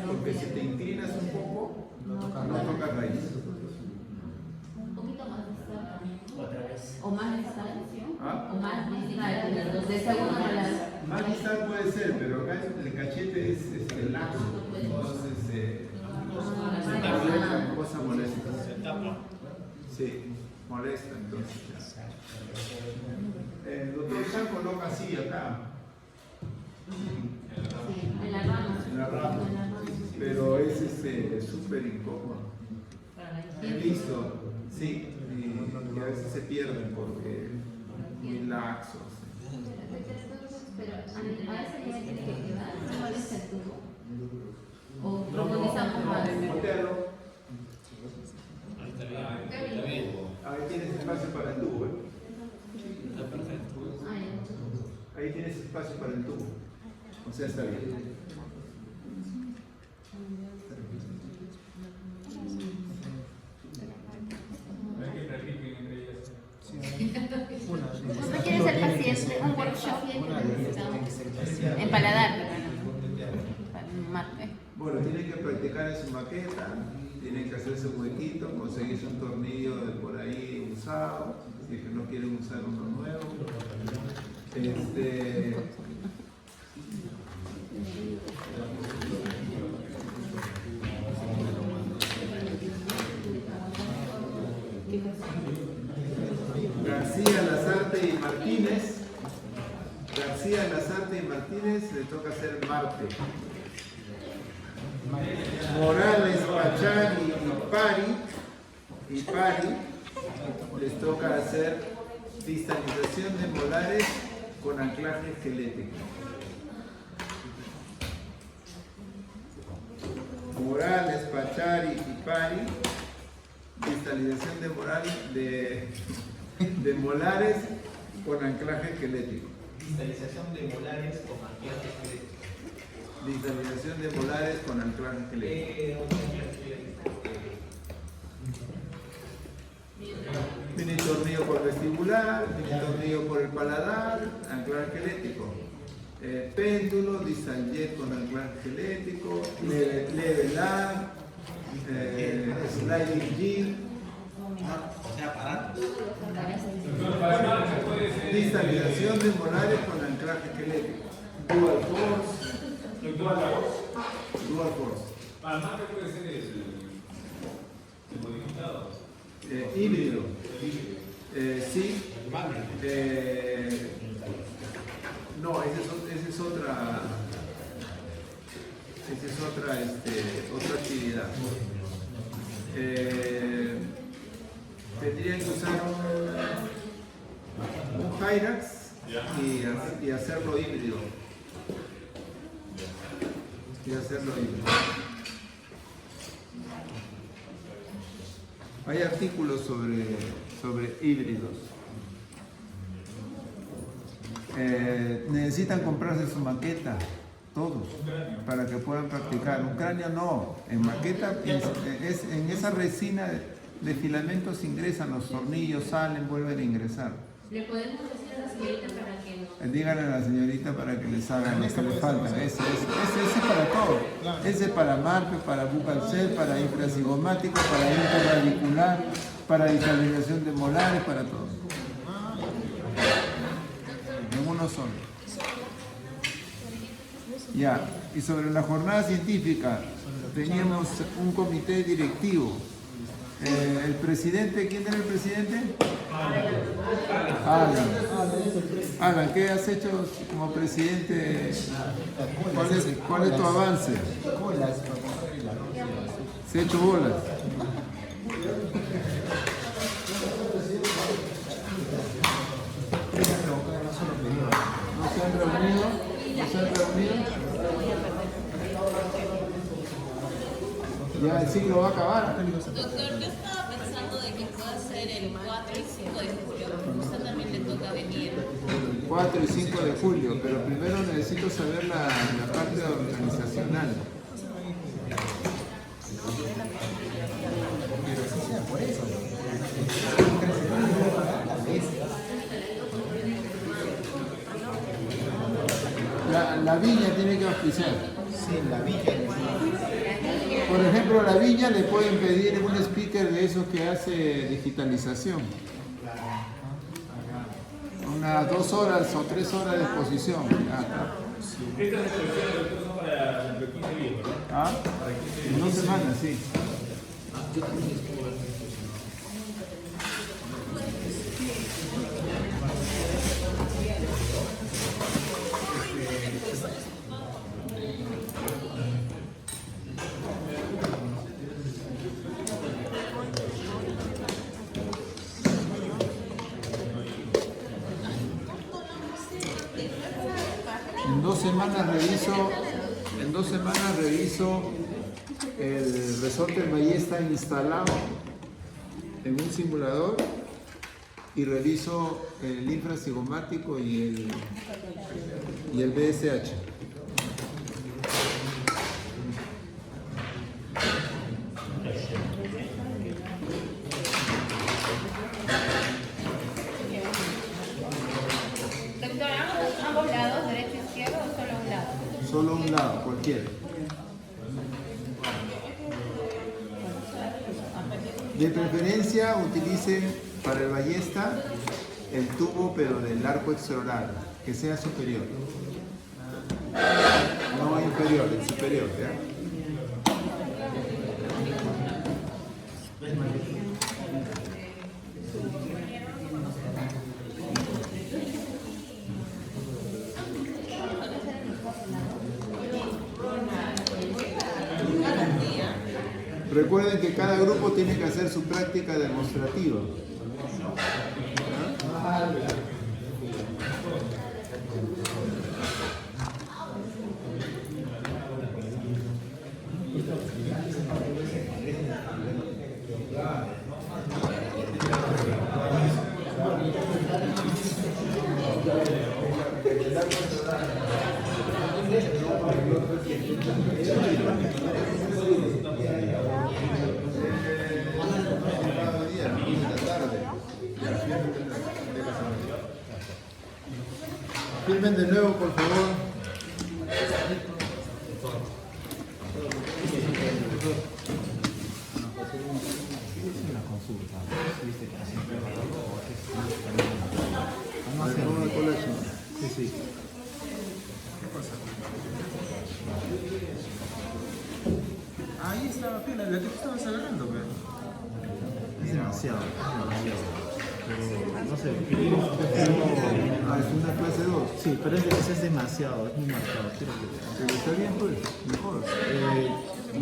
Porque si te inclinas un poco, no tocas raíz. Un poquito más distal. Otra vez. O más distal. ¿Ah? O más distal. De segundo a las. Más distal puede ser, pero acá el cachete es laxo. Entonces, la cosa molesta. Se tapa. Sí, molesta entonces. El doctor Chan coloca así acá. En la rama. En la rama. Pero es súper incómodo. Listo, sí, y a veces se pierden porque muy laxos. Pero a ese nivel tiene que quedar, no molesta el tubo. O profundizamos más. Voltealo. Ahí está bien. Está bien. Ahí tienes espacio para el tubo. Está perfecto. Ah, ya. Ahí tienes espacio para el tubo. O sea, está bien. Hay que practiquen entre ellas. ¿No quieres el paciente un workshop en paladar? Bueno, tienen que practicar en su maqueta, tienen que hacerse un huequito, conseguirse un tornillo de por ahí usado, si es que no quieren usar uno nuevo. Martínez, García, Lazarte y Martínez le toca hacer Marte. Morales, Pachani y Pari les toca hacer distalización de molares con anclaje esquelético. Morales, Pachari y Pari, distalización de molares con anclaje esquelético. Distalización de molares con anclaje esquelético. Distalización de molares con anclaje esquelético. Mini tornillo por vestibular, mini tornillo por el paladar, anclaje esquelético. Péndulo, disaljet con anclaje esquelético, levelar, sliding jig, O sea, parar. distalización de molares con anclaje esquelético. Dual force. Dual force. Para Marte puede ser el modificado. Híbrido. Sí. No, esa es otra. Esa es otra actividad. Tendrían que usar un Hyrax y hacerlo híbrido. Hay artículos sobre híbridos. Necesitan comprarse su maqueta, todos, para que puedan practicar. Un cráneo no, en maqueta, en esa resina de filamentos ingresan los tornillos, salen, vuelven a ingresar. ¿Le podemos decir a la señorita para que nos... Díganle a la señorita para que les hagan lo que les falta. Ese es para todo. Ese es para Marpe, para bucal cell, para infracigomático, para interradicular, para distalización de molares, para todo. En uno solo. Ya, y sobre la jornada científica, teníamos un comité directivo. El presidente, ¿quién era el presidente? Alan, ¿qué has hecho como presidente? ¿Cuál es tu avance? Se ha hecho bolas. ¿No se han reunido? Ya el ciclo va a acabar. Doctor, yo estaba pensando de que pueda ser el 4 y 5 de julio, porque a usted también le toca venir. 4 y 5 de julio, pero primero necesito saber la parte organizacional. La viña tiene que auspiciar. Sí, la villa. Por ejemplo, la viña le pueden pedir un speaker de esos que hace digitalización. Unas 2 horas o 3 horas de exposición. Estas exposiciones son para dentro de 15 días, ¿verdad? ¿Ah? En 2 semanas, sí. En 2 semanas reviso el resorte del ballesta instalado en un simulador y reviso el infracigomático y el BSH. Doctor, ¿ambos lados, derecho e izquierdo o solo un lado? Solo un lado, cualquiera. De preferencia utilicen para el ballesta el tubo, pero del arco extraoral, que sea superior. No inferior, el superior, ¿ya? Recuerden que cada grupo tiene que hacer su práctica demostrativa. Filmen de nuevo, por favor. Sí, sí. Ahí estaba pila, la que tú estabas agarrando, pero. Es demasiado. Pero, no sé. Es una clase 2. Sí, pero ese es demasiado, es muy marcado. Pero está bien, pues, mejor.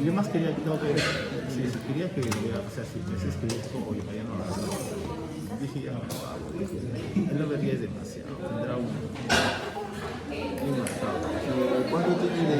Yo más quería que quería que, o sea, si me escribir esto, oye, ya no lo hago. Dije, ya no lo hago. Él lo vería es demasiado. Tendrá un marcado. ¿Cuánto tiene de